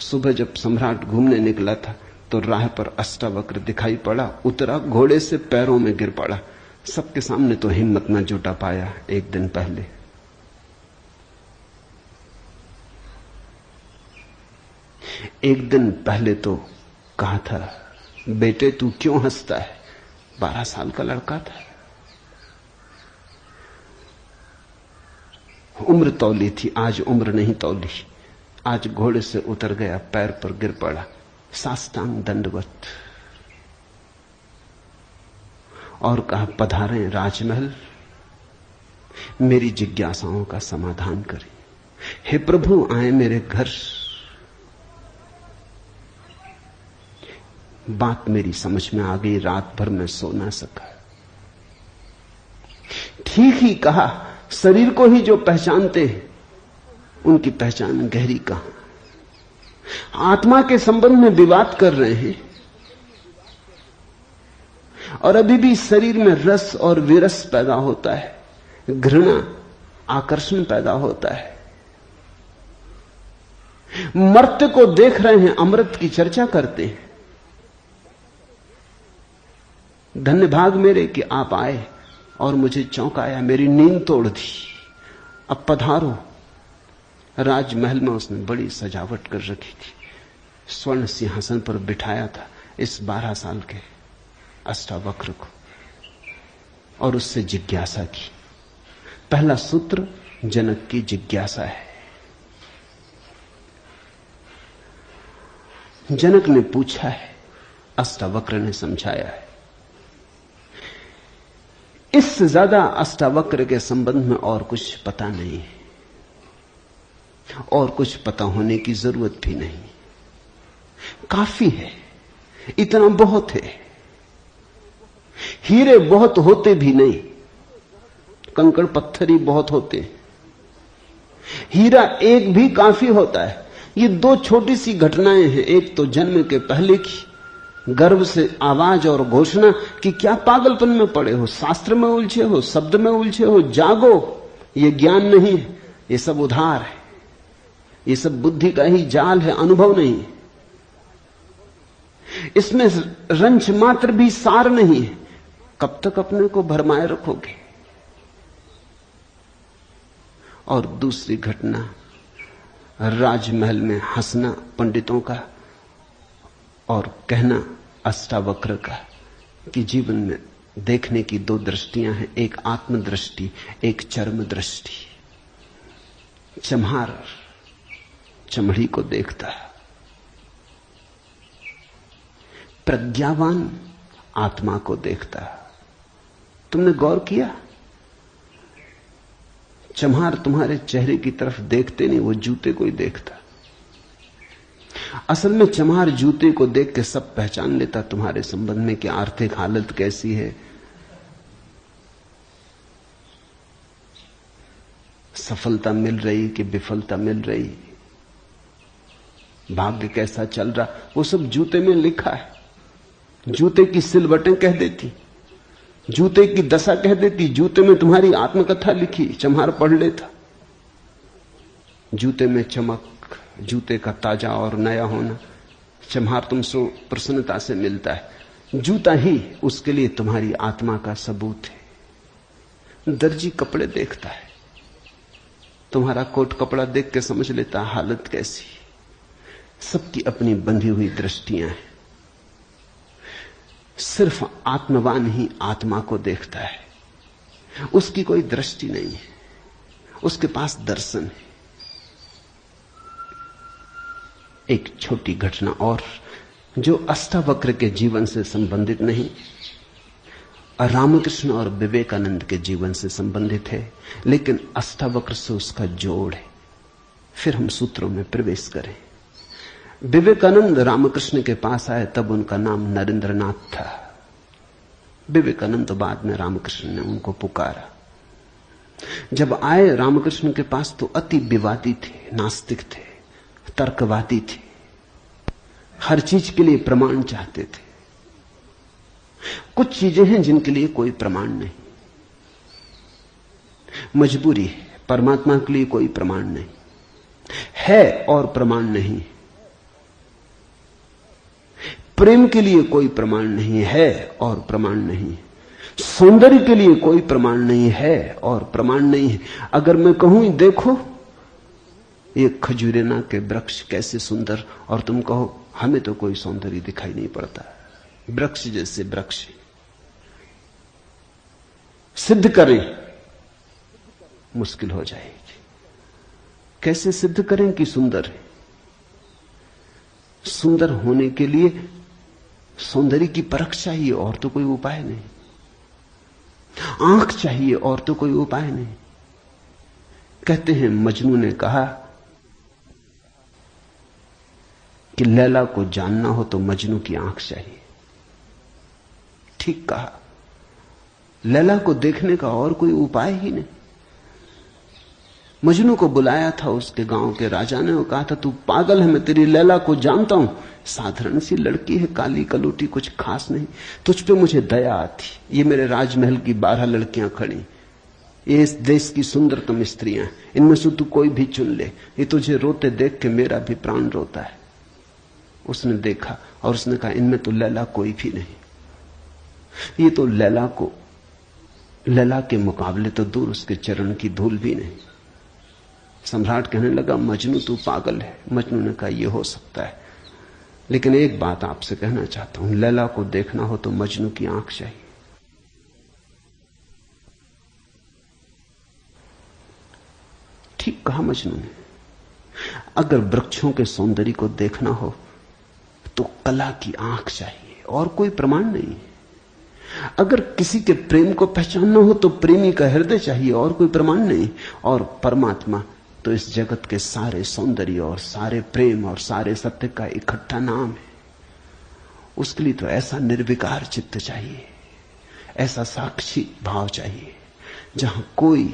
सुबह जब सम्राट घूमने निकला था तो राह पर अष्टावक्र दिखाई पड़ा। उतरा, घोड़े से पैरों में गिर पड़ा। सबके सामने तो हिम्मत न जुटा पाया। एक दिन पहले तो कहा था, बेटे तू क्यों हंसता है? 12 साल का लड़का था। उम्र तौली थी, आज उम्र नहीं तौली। आज घोड़े से उतर गया, पैर पर गिर पड़ा, साष्टांग दंडवत, और कहा, पधारें राजमहल, मेरी जिज्ञासाओं का समाधान करें। हे प्रभु, आए मेरे घर। बात मेरी समझ में आ गई। रात भर मैं सो ना सका। ठीक ही कहा, शरीर को ही जो पहचानते हैं उनकी पहचान गहरी कहां। आत्मा के संबंध में विवाद कर रहे हैं और अभी भी शरीर में रस और विरस पैदा होता है, घृणा, आकर्षण पैदा होता है। मर्त्य को देख रहे हैं, अमृत की चर्चा करते हैं। धन्य भाग मेरे कि आप आए और मुझे चौंकाया, मेरी नींद तोड़ दी। अब पधारो। राजमहल में उसने बड़ी सजावट कर रखी थी। स्वर्ण सिंहासन पर बिठाया था इस 12 साल के अष्टावक्र को और उससे जिज्ञासा की। पहला सूत्र जनक की जिज्ञासा है। जनक ने पूछा है, अष्टावक्र ने समझाया है। इससे ज्यादा अष्टावक्र के संबंध में और कुछ पता नहीं है, और कुछ पता होने की जरूरत भी नहीं। काफी है, इतना बहुत है। हीरे बहुत होते भी नहीं, कंकड़ पत्थर ही बहुत होते। हीरा एक भी काफी होता है। ये 2 छोटी सी घटनाएं हैं। एक तो जन्म के पहले की गर्भ से आवाज और घोषणा कि क्या पागलपन में पड़े हो, शास्त्र में उलझे हो, शब्द में उलझे हो, जागो। ये ज्ञान नहीं है, ये सब उधार है, ये सब बुद्धि का ही जाल है, अनुभव नहीं है। इसमें रंच मात्र भी सार नहीं है। कब तक अपने को भरमाए रखोगे? और दूसरी घटना, राजमहल में हंसना पंडितों का और कहना अष्टावक्र का कि जीवन में देखने की 2 दृष्टियां हैं, एक आत्मदृष्टि, एक चर्म दृष्टि। चम्हार चमड़ी को देखता है, प्रज्ञावान आत्मा को देखता है। तुमने गौर किया? चम्हार तुम्हारे चेहरे की तरफ देखते नहीं, वो जूते को ही देखता। असल में चम्हार जूते को देख के सब पहचान लेता तुम्हारे संबंध में कि आर्थिक हालत कैसी है, सफलता मिल रही कि विफलता मिल रही, भाग्य कैसा चल रहा, वो सब जूते में लिखा है। जूते की सिलवटें कह देती, जूते की दशा कह देती। जूते में तुम्हारी आत्मकथा लिखी, चम्हार पढ़ लेता। जूते में चमक, जूते का ताजा और नया होना, चम्हार तुमसे प्रसन्नता से मिलता है। जूता ही उसके लिए तुम्हारी आत्मा का सबूत है। दर्जी कपड़े देखता है, तुम्हारा कोट कपड़ा देख के समझ लेता हालत कैसी। सबकी अपनी बंधी हुई दृष्टियां हैं। सिर्फ आत्मवान ही आत्मा को देखता है, उसकी कोई दृष्टि नहीं है। उसके पास दर्शन है। एक छोटी घटना और जो अष्टावक्र के जीवन से संबंधित नहीं, रामकृष्ण और विवेकानंद के जीवन से संबंधित है, लेकिन अष्टावक्र से उसका जोड़ है। फिर हम सूत्रों में प्रवेश करें। विवेकानंद रामकृष्ण के पास आए तब उनका नाम नरेंद्रनाथ था। विवेकानंद तो बाद में रामकृष्ण ने उनको पुकारा। जब आए रामकृष्ण के पास तो अति विवादी थे, नास्तिक थे, तर्कवादी थे, हर चीज के लिए प्रमाण चाहते थे। कुछ चीजें हैं जिनके लिए कोई प्रमाण नहीं, मजबूरी है। परमात्मा के लिए कोई प्रमाण नहीं है और प्रमाण नहीं। प्रेम के लिए कोई प्रमाण नहीं है और प्रमाण नहीं। सौंदर्य के लिए कोई प्रमाण नहीं है और प्रमाण नहीं है। अगर मैं कहूं देखो ये खजूरेना के वृक्ष कैसे सुंदर, और तुम कहो हमें तो कोई सौंदर्य दिखाई नहीं पड़ता, वृक्ष जैसे वृक्ष, सिद्ध करें, मुश्किल हो जाएगी। कैसे सिद्ध करें कि सुंदर है? सुंदर होने के लिए सौंदर्य की परख चाहिए और तो कोई उपाय नहीं। आंख चाहिए और तो कोई उपाय नहीं। कहते हैं मजनू ने कहा कि लैला को जानना हो तो मजनू की आंख चाहिए। ठीक कहा। लैला को देखने का और कोई उपाय ही नहीं। मजनू को बुलाया था उसके गांव के राजा ने और कहा था तू पागल है, मैं तेरी लैला को जानता हूं, साधारण सी लड़की है, काली कलूटी, कुछ खास नहीं, तुझ पे मुझे दया आती। ये मेरे राजमहल की 12 लड़कियां खड़ी, ये इस देश की सुंदरतम स्त्रियां, इनमें से तू कोई भी चुन ले, ये तुझे रोते देख के मेरा भी प्राण रोता है। उसने देखा और उसने कहा इनमें तो लैला कोई भी नहीं। ये तो लैला के मुकाबले तो दूर, उसके चरण की धूल भी नहीं। सम्राट कहने लगा मजनू तू पागल है। मजनू ने कहा यह हो सकता है, लेकिन एक बात आपसे कहना चाहता हूं, लैला को देखना हो तो मजनू की आंख चाहिए। ठीक कहा मजनू ने। अगर वृक्षों के सौंदर्य को देखना हो तो कला की आंख चाहिए और कोई प्रमाण नहीं। अगर किसी के प्रेम को पहचानना हो तो प्रेमी का हृदय चाहिए और कोई प्रमाण नहीं। और परमात्मा तो इस जगत के सारे सौंदर्य और सारे प्रेम और सारे सत्य का इकट्ठा नाम है। उसके लिए तो ऐसा निर्विकार चित्त चाहिए, ऐसा साक्षी भाव चाहिए जहां कोई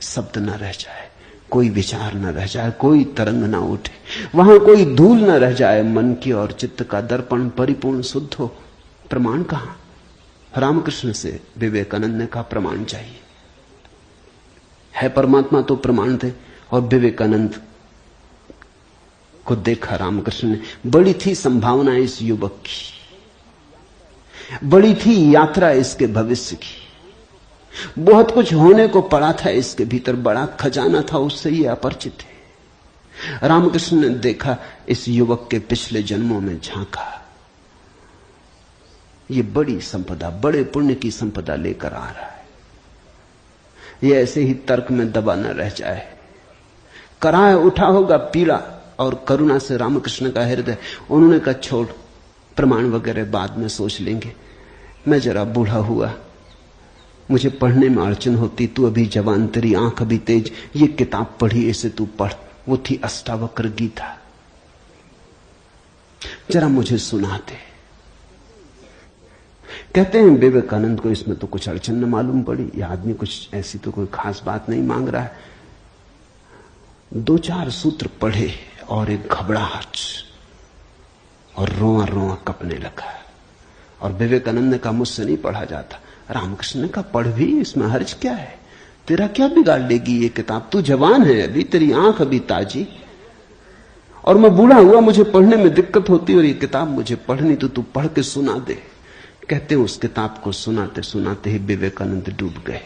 शब्द न रह जाए, कोई विचार न रह जाए, कोई तरंग ना उठे, वहां कोई धूल न रह जाए, मन की और चित्त का दर्पण परिपूर्ण शुद्ध हो। प्रमाण कहां? रामकृष्ण से विवेकानंद ने कहा प्रमाण चाहिए। है परमात्मा तो प्रमाण थे। और विवेकानंद को देखा रामकृष्ण ने। बड़ी थी संभावना इस युवक की, बड़ी थी यात्रा इसके भविष्य की, बहुत कुछ होने को पड़ा था इसके भीतर, बड़ा खजाना था, उससे ये अपरिचित है। रामकृष्ण ने देखा, इस युवक के पिछले जन्मों में झांका, ये बड़ी संपदा, बड़े पुण्य की संपदा लेकर आ रहा है। ये ऐसे ही तर्क में दबा न रह जाए। कराह उठा होगा पीड़ा और करुणा से रामकृष्ण का हृदय। उन्होंने कहा छोड़, प्रमाण वगैरह बाद में सोच लेंगे, मैं जरा बूढ़ा हुआ, मुझे पढ़ने में अड़चन होती, तू अभी जवान, तेरी आंख अभी तेज, ये किताब पढ़ी, इसे तू पढ़। वो थी अष्टावक्र गीता, जरा मुझे सुना दे। कहते हैं विवेकानंद को इसमें तो कुछ अड़चन न मालूम पड़ी, यह आदमी कुछ ऐसी तो कोई खास बात नहीं मांग रहा है। 2-4 सूत्र पढ़े और एक घबराहट और रोआ रोआ कपने लगा। और विवेकानंद ने कहा मुझसे नहीं पढ़ा जाता। रामकृष्ण ने कहा पढ़ भी, इसमें हर्ज क्या है, तेरा क्या बिगाड़ लेगी ये किताब, तू जवान है अभी, तेरी आंख अभी ताजी, और मैं बूढ़ा हुआ, मुझे पढ़ने में दिक्कत होती, और ये किताब मुझे पढ़नी तो तू पढ़ के सुना दे। कहते हैं उस किताब को सुनाते सुनाते ही विवेकानंद डूब गए।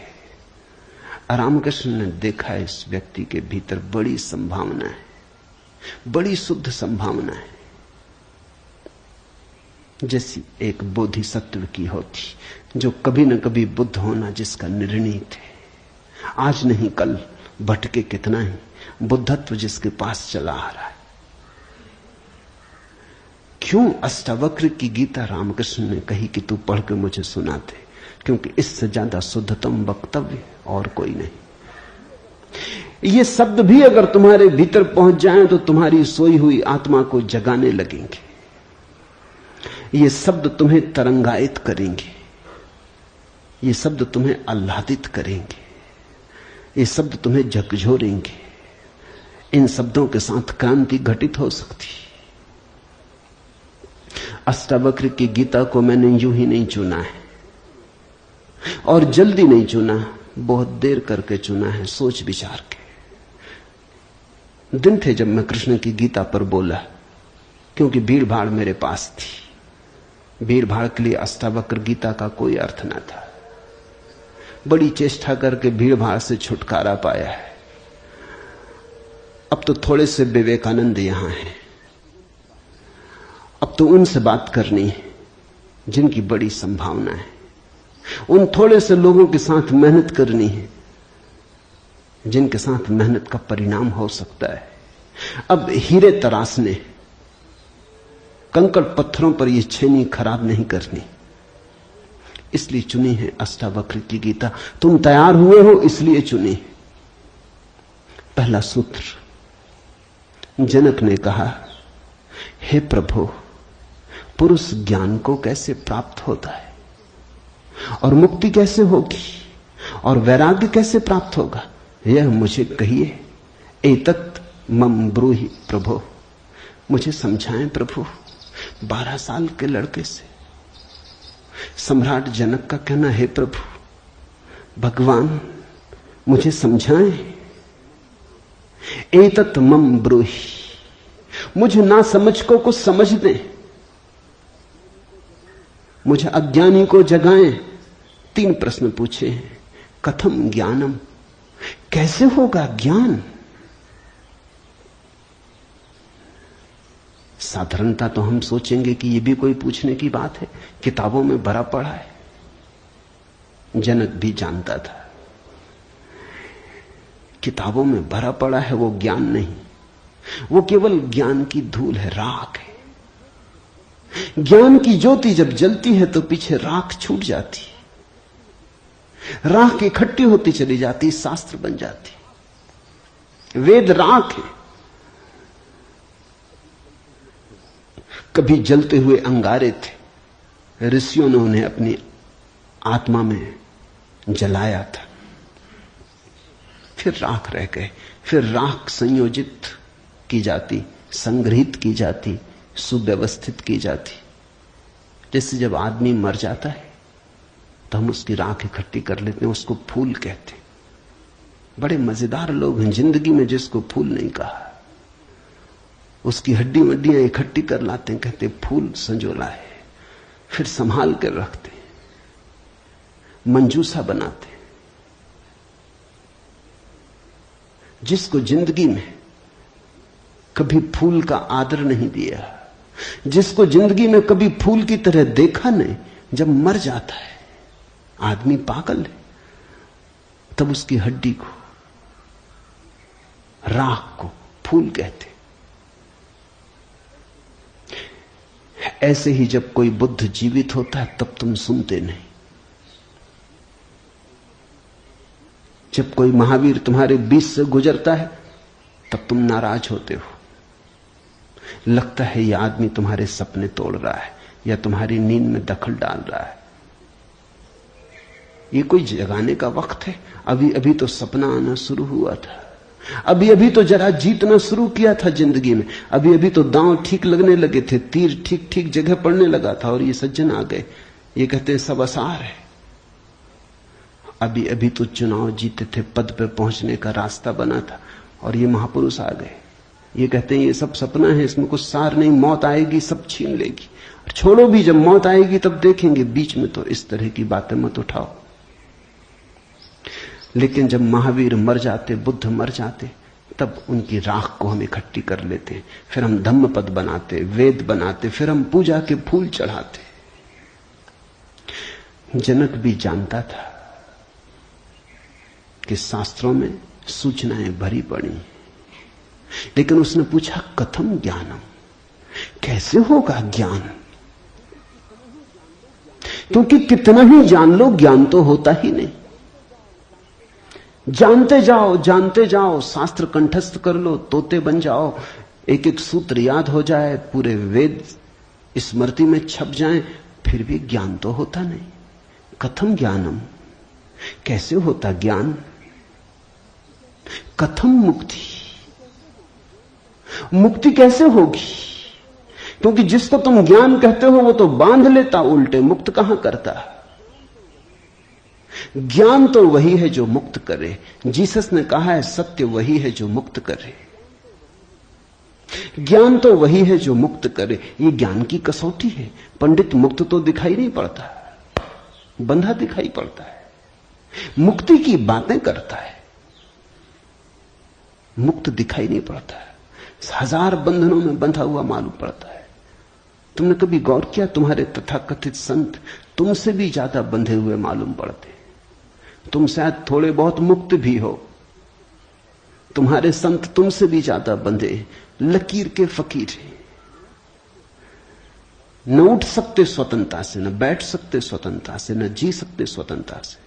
रामकृष्ण ने देखा इस व्यक्ति के भीतर बड़ी संभावना है, बड़ी शुद्ध संभावना है, जैसी एक बोधिसत्व की होती, जो कभी न कभी बुद्ध होना जिसका निर्णीत है, आज नहीं कल भटके कितना ही, बुद्धत्व जिसके पास चला आ रहा है। क्यों अष्टावक्र की गीता रामकृष्ण ने कही कि तू पढ़ के मुझे सुना दे? क्योंकि इससे ज्यादा शुद्धतम वक्तव्य और कोई नहीं। ये शब्द भी अगर तुम्हारे भीतर पहुंच जाएं तो तुम्हारी सोई हुई आत्मा को जगाने लगेंगे। ये शब्द तुम्हें तरंगायित करेंगे, ये शब्द तुम्हें आह्लादित करेंगे, ये शब्द तुम्हें झकझोरेंगे। इन शब्दों के साथ क्रांति घटित हो सकती। अष्टावक्र की गीता को मैंने यूं ही नहीं चुना है और जल्दी नहीं चुना, बहुत देर करके चुना है, सोच विचार के। दिन थे जब मैं कृष्ण की गीता पर बोला, क्योंकि भीड़ भाड़ मेरे पास थी। भीड़ भाड़ के लिए अष्टावक्र गीता का कोई अर्थ न था। बड़ी चेष्टा करके भीड़ भाड़ से छुटकारा पाया है। अब तो थोड़े से विवेकानंद यहां हैं, अब तो उनसे बात करनी है जिनकी बड़ी संभावना है। उन थोड़े से लोगों के साथ मेहनत करनी है जिनके साथ मेहनत का परिणाम हो सकता है। अब हीरे तराशने, कंकड़ पत्थरों पर यह छेनी खराब नहीं करनी, इसलिए चुनी है अष्टावक्र की गीता। तुम तैयार हुए हो इसलिए चुनी। पहला सूत्र, जनक ने कहा, हे प्रभु, पुरुष ज्ञान को कैसे प्राप्त होता है और मुक्ति कैसे होगी और वैराग्य कैसे प्राप्त होगा, यह मुझे कहिए। एतत् मम ब्रूहि प्रभो, मुझे समझाएं प्रभु। 12 साल के लड़के से सम्राट जनक का कहना, हे प्रभु, भगवान मुझे समझाएं। एतत् मम ब्रूहि, मुझे ना समझ को कुछ समझ दें, मुझे अज्ञानी को जगाएं। 3 प्रश्न पूछे हैं। कथम ज्ञानम, कैसे होगा ज्ञान? साधारणता तो हम सोचेंगे कि यह भी कोई पूछने की बात है, किताबों में भरा पड़ा है। जनक भी जानता था किताबों में भरा पड़ा है वो ज्ञान नहीं, वो केवल ज्ञान की धूल है, राख है। ज्ञान की ज्योति जब जलती है तो पीछे राख छूट जाती, राख इकट्ठी होती चली जाती, शास्त्र बन जाती। वेद राख है। कभी जलते हुए अंगारे थे, ऋषियों ने उन्हें अपनी आत्मा में जलाया था, फिर राख रह गए। फिर राख संयोजित की जाती, संग्रहित की जाती, सुव्यवस्थित की जाती। जैसे जब आदमी मर जाता है तो हम उसकी राख इकट्ठी कर लेते हैं, उसको फूल कहते हैं। बड़े मजेदार लोग हैं जिंदगी में जिसको फूल नहीं कहा। उसकी हड्डी वड्डियां इकट्ठी कर लाते हैं, कहते फूल संजोला है, फिर संभाल कर रखते, मंजूसा बनाते। जिसको जिंदगी में कभी फूल का आदर नहीं दिया, जिसको जिंदगी में कभी फूल की तरह देखा नहीं, जब मर जाता है आदमी पागल है, तब उसकी हड्डी को, राख को फूल कहते। ऐसे ही जब कोई बुद्ध जीवित होता है तब तुम सुनते नहीं। जब कोई महावीर तुम्हारे बीच से गुजरता है तब तुम नाराज होते हो। लगता है यह आदमी तुम्हारे सपने तोड़ रहा है या तुम्हारी नींद में दखल डाल रहा है। ये कोई जगाने का वक्त है? अभी अभी तो सपना आना शुरू हुआ था, अभी अभी तो जरा जीतना शुरू किया था जिंदगी में, अभी अभी तो दांव ठीक लगने लगे थे, तीर ठीक ठीक जगह पड़ने लगा था, और ये सज्जन आ गए, ये कहते हैं सब आसार है। अभी अभी तो चुनाव जीते थे, पद पे पहुंचने का रास्ता बना था, और ये महापुरुष आ गए, ये कहते हैं ये सब सपना है, इसमें कुछ सार नहीं, मौत आएगी सब छीन लेगी। छोड़ो भी, जब मौत आएगी तब देखेंगे, बीच में तो इस तरह की बातें मत उठाओ। लेकिन जब महावीर मर जाते, बुद्ध मर जाते, तब उनकी राख को हम इकट्ठी कर लेते, फिर हम धम्मपद बनाते, वेद बनाते, फिर हम पूजा के फूल चढ़ाते। जनक भी जानता था कि शास्त्रों में सूचनाएं भरी पड़ी, लेकिन उसने पूछा कथम ज्ञानम, कैसे होगा ज्ञान? क्योंकि कितना ही जान लो ज्ञान तो होता ही नहीं। जानते जाओ, शास्त्र कंठस्थ कर लो, तोते बन जाओ, एक एक सूत्र याद हो जाए, पूरे वेद स्मृति में छप जाएं, फिर भी ज्ञान तो होता नहीं। कथम ज्ञानम, कैसे होता ज्ञान? कथम मुक्ति, मुक्ति कैसे होगी? क्योंकि जिसको तुम ज्ञान कहते हो वो तो बांध लेता उल्टे, मुक्त कहां करता। ज्ञान तो वही है जो मुक्त करे। जीसस ने कहा है सत्य वही है जो मुक्त करे, ज्ञान तो वही है जो मुक्त करे। ये ज्ञान की कसौटी है। पंडित मुक्त तो दिखाई नहीं पड़ता, बंधा दिखाई पड़ता है, मुक्ति की बातें करता है, मुक्त दिखाई नहीं पड़ता है, हजार बंधनों में बंधा हुआ मालूम पड़ता है। तुमने कभी गौर किया, तुम्हारे तथाकथित संत तुमसे भी ज्यादा बंधे हुए मालूम पड़ते। तुम शायद थोड़े बहुत मुक्त भी हो, तुम्हारे संत तुमसे भी ज्यादा बंधे, लकीर के फकीर हैं। न उठ सकते स्वतंत्रता से, न बैठ सकते स्वतंत्रता से, न जी सकते स्वतंत्रता से।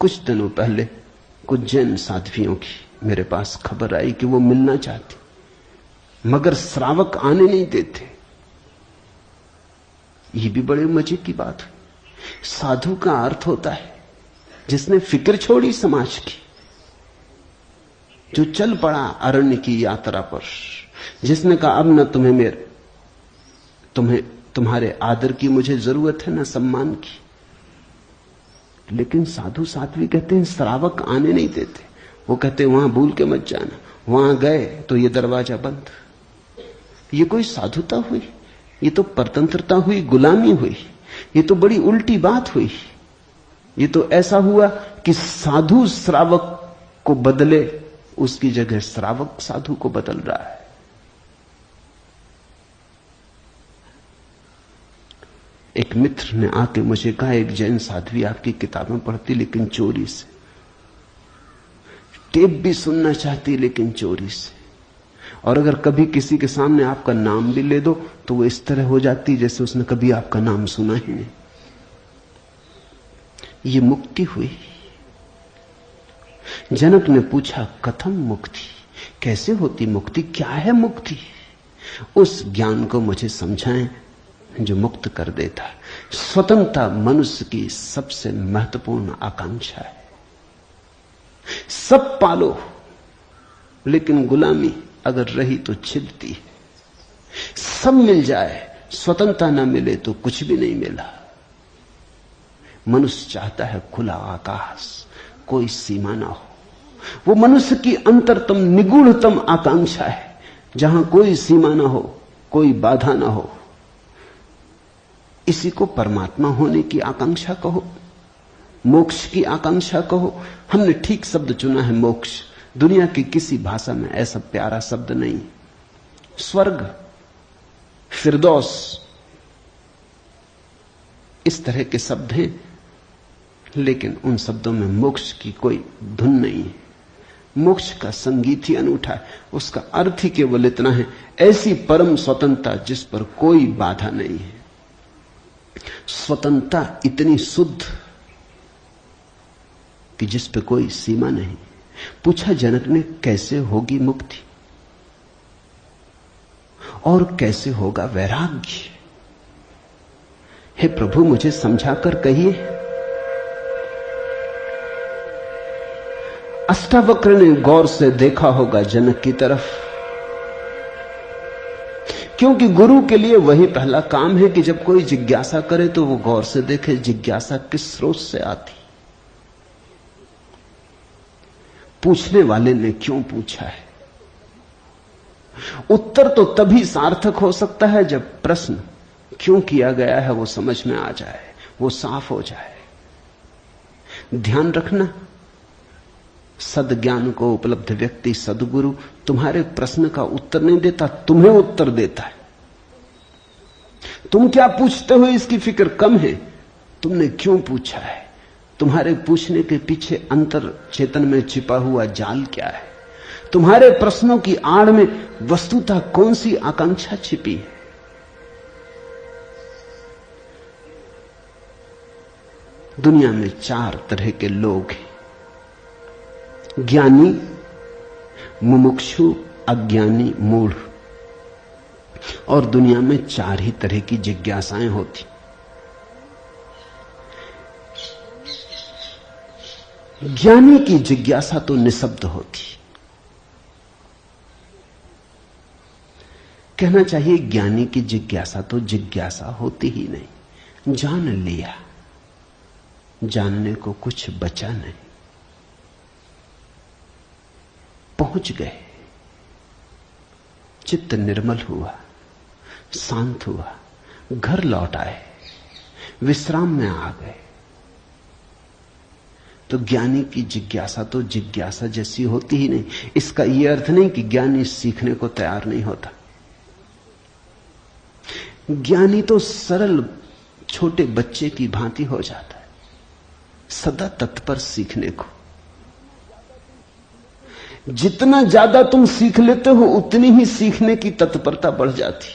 कुछ दिनों पहले कुछ जैन साध्वियों की मेरे पास खबर आई कि वो मिलना चाहती, मगर श्रावक आने नहीं देते। ये भी बड़े मजे की बात है। साधु का अर्थ होता है जिसने फिक्र छोड़ी समाज की, जो चल पड़ा अरण्य की यात्रा पर, जिसने कहा अब न तुम्हारे आदर की मुझे जरूरत है, न सम्मान की। लेकिन साधु साध्वी कहते हैं श्रावक आने नहीं देते। वो कहते हैं वहां भूल के मत जाना, वहां गए तो ये दरवाजा बंद। ये कोई साधुता हुई? ये तो परतंत्रता हुई, गुलामी हुई। ये तो बड़ी उल्टी बात हुई। ये तो ऐसा हुआ कि साधु श्रावक को बदले, उसकी जगह श्रावक साधु को बदल रहा है। एक मित्र ने आके मुझे कहा, एक जैन साध्वी आपकी किताबें पढ़ती लेकिन चोरी से, टेप भी सुनना चाहती लेकिन चोरी से, और अगर कभी किसी के सामने आपका नाम भी ले दो तो वो इस तरह हो जाती जैसे उसने कभी आपका नाम सुना ही नहीं। ये मुक्ति हुई। जनक ने पूछा कथम मुक्ति, कैसे होती मुक्ति, क्या है मुक्ति? उस ज्ञान को मुझे समझाएं जो मुक्त कर देता है। स्वतंत्रता मनुष्य की सबसे महत्वपूर्ण आकांक्षा है। सब पालो, लेकिन गुलामी अगर रही तो छिदती है। सब मिल जाए, स्वतंत्रता ना मिले तो कुछ भी नहीं मिला। मनुष्य चाहता है खुला आकाश, कोई सीमा ना हो। वो मनुष्य की अंतरतम निगूढ़तम आकांक्षा है, जहां कोई सीमा ना हो, कोई बाधा ना हो। इसी को परमात्मा होने की आकांक्षा कहो, मोक्ष की आकांक्षा कहो। हमने ठीक शब्द चुना है, मोक्ष। दुनिया की किसी भाषा में ऐसा प्यारा शब्द नहीं। स्वर्ग, फिरदौस, इस तरह के शब्द हैं, लेकिन उन शब्दों में मोक्ष की कोई धुन नहीं है। मोक्ष का संगीत ही अनूठा है। उसका अर्थ ही केवल इतना है, ऐसी परम स्वतंत्रता जिस पर कोई बाधा नहीं है। स्वतंत्रता इतनी शुद्ध कि जिस पे कोई सीमा नहीं। पूछा जनक ने कैसे होगी मुक्ति और कैसे होगा वैराग्य? हे प्रभु मुझे समझाकर कहिए। अष्टावक्र ने गौर से देखा होगा जनक की तरफ, क्योंकि गुरु के लिए वही पहला काम है कि जब कोई जिज्ञासा करे तो वो गौर से देखे जिज्ञासा किस स्रोत से आती, पूछने वाले ने क्यों पूछा है। उत्तर तो तभी सार्थक हो सकता है जब प्रश्न क्यों किया गया है वो समझ में आ जाए, वो साफ हो जाए। ध्यान रखना, सद्ज्ञान को उपलब्ध व्यक्ति, सद्गुरु तुम्हारे प्रश्न का उत्तर नहीं देता, तुम्हें उत्तर देता है। तुम क्या पूछते हो इसकी फिक्र कम है, तुमने क्यों पूछा है तुम्हारे पूछने के पीछे अंतर चेतन में छिपा हुआ जाल क्या है? तुम्हारे प्रश्नों की आड़ में वस्तुतः कौन सी आकांक्षा छिपी है? दुनिया में 4 तरह के लोग हैं, ज्ञानी, मुमुक्षु, अज्ञानी, मूढ़। और दुनिया में 4 ही तरह की जिज्ञासाएं होती। ज्ञानी की जिज्ञासा तो निशब्द होती। कहना चाहिए ज्ञानी की जिज्ञासा तो जिज्ञासा होती ही नहीं। जान लिया, जानने को कुछ बचा नहीं। पहुंच गए, चित्त निर्मल हुआ, शांत हुआ, घर लौट आए, विश्राम में आ गए। तो ज्ञानी की जिज्ञासा तो जिज्ञासा जैसी होती ही नहीं। इसका यह अर्थ नहीं कि ज्ञानी सीखने को तैयार नहीं होता। ज्ञानी तो सरल छोटे बच्चे की भांति हो जाता है, सदा तत्पर सीखने को। जितना ज्यादा तुम सीख लेते हो उतनी ही सीखने की तत्परता बढ़ जाती।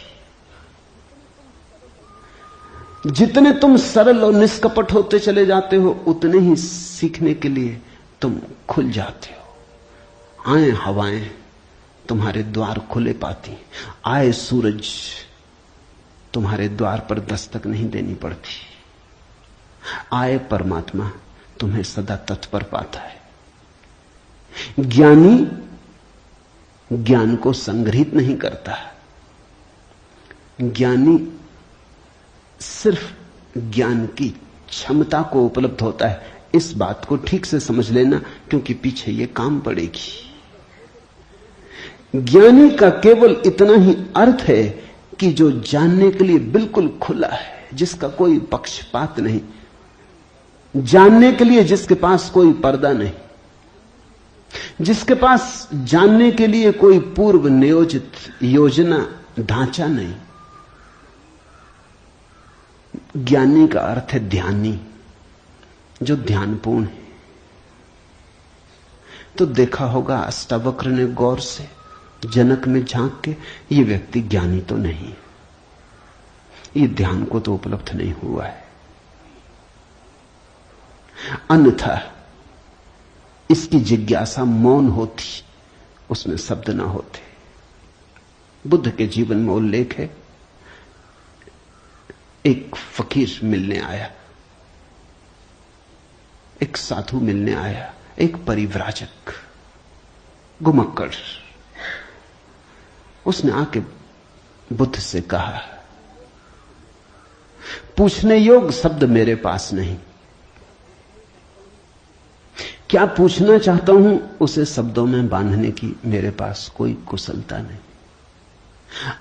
जितने तुम सरल और निष्कपट होते चले जाते हो उतने ही सीखने के लिए तुम खुल जाते हो। आए हवाएं तुम्हारे द्वार खुले पाती, आए सूरज तुम्हारे द्वार पर दस्तक नहीं देनी पड़ती, आए परमात्मा तुम्हें सदा तत्पर पाता है। ज्ञानी ज्ञान को संग्रहित नहीं करता। ज्ञानी सिर्फ ज्ञान की क्षमता को उपलब्ध होता है। इस बात को ठीक से समझ लेना, क्योंकि पीछे यह काम पड़ेगी। ज्ञानी का केवल इतना ही अर्थ है कि जो जानने के लिए बिल्कुल खुला है, जिसका कोई पक्षपात नहीं, जानने के लिए जिसके पास कोई पर्दा नहीं, जिसके पास जानने के लिए कोई पूर्व नियोजित योजना ढांचा नहीं। ज्ञानी का अर्थ है ध्यानी, जो ध्यानपूर्ण है। तो देखा होगा अष्टावक्र ने गौर से जनक में झांक के, ये व्यक्ति ज्ञानी तो नहीं, ये ध्यान को तो उपलब्ध नहीं हुआ है। अन्यथा इसकी जिज्ञासा मौन होती, उसमें शब्द ना होते। बुद्ध के जीवन में उल्लेख है, एक फकीर मिलने आया, एक साधु मिलने आया, एक परिव्राजक घुमक्कड़। उसने आके बुद्ध से कहा, पूछने योग्य शब्द मेरे पास नहीं, क्या पूछना चाहता हूं उसे शब्दों में बांधने की मेरे पास कोई कुशलता नहीं।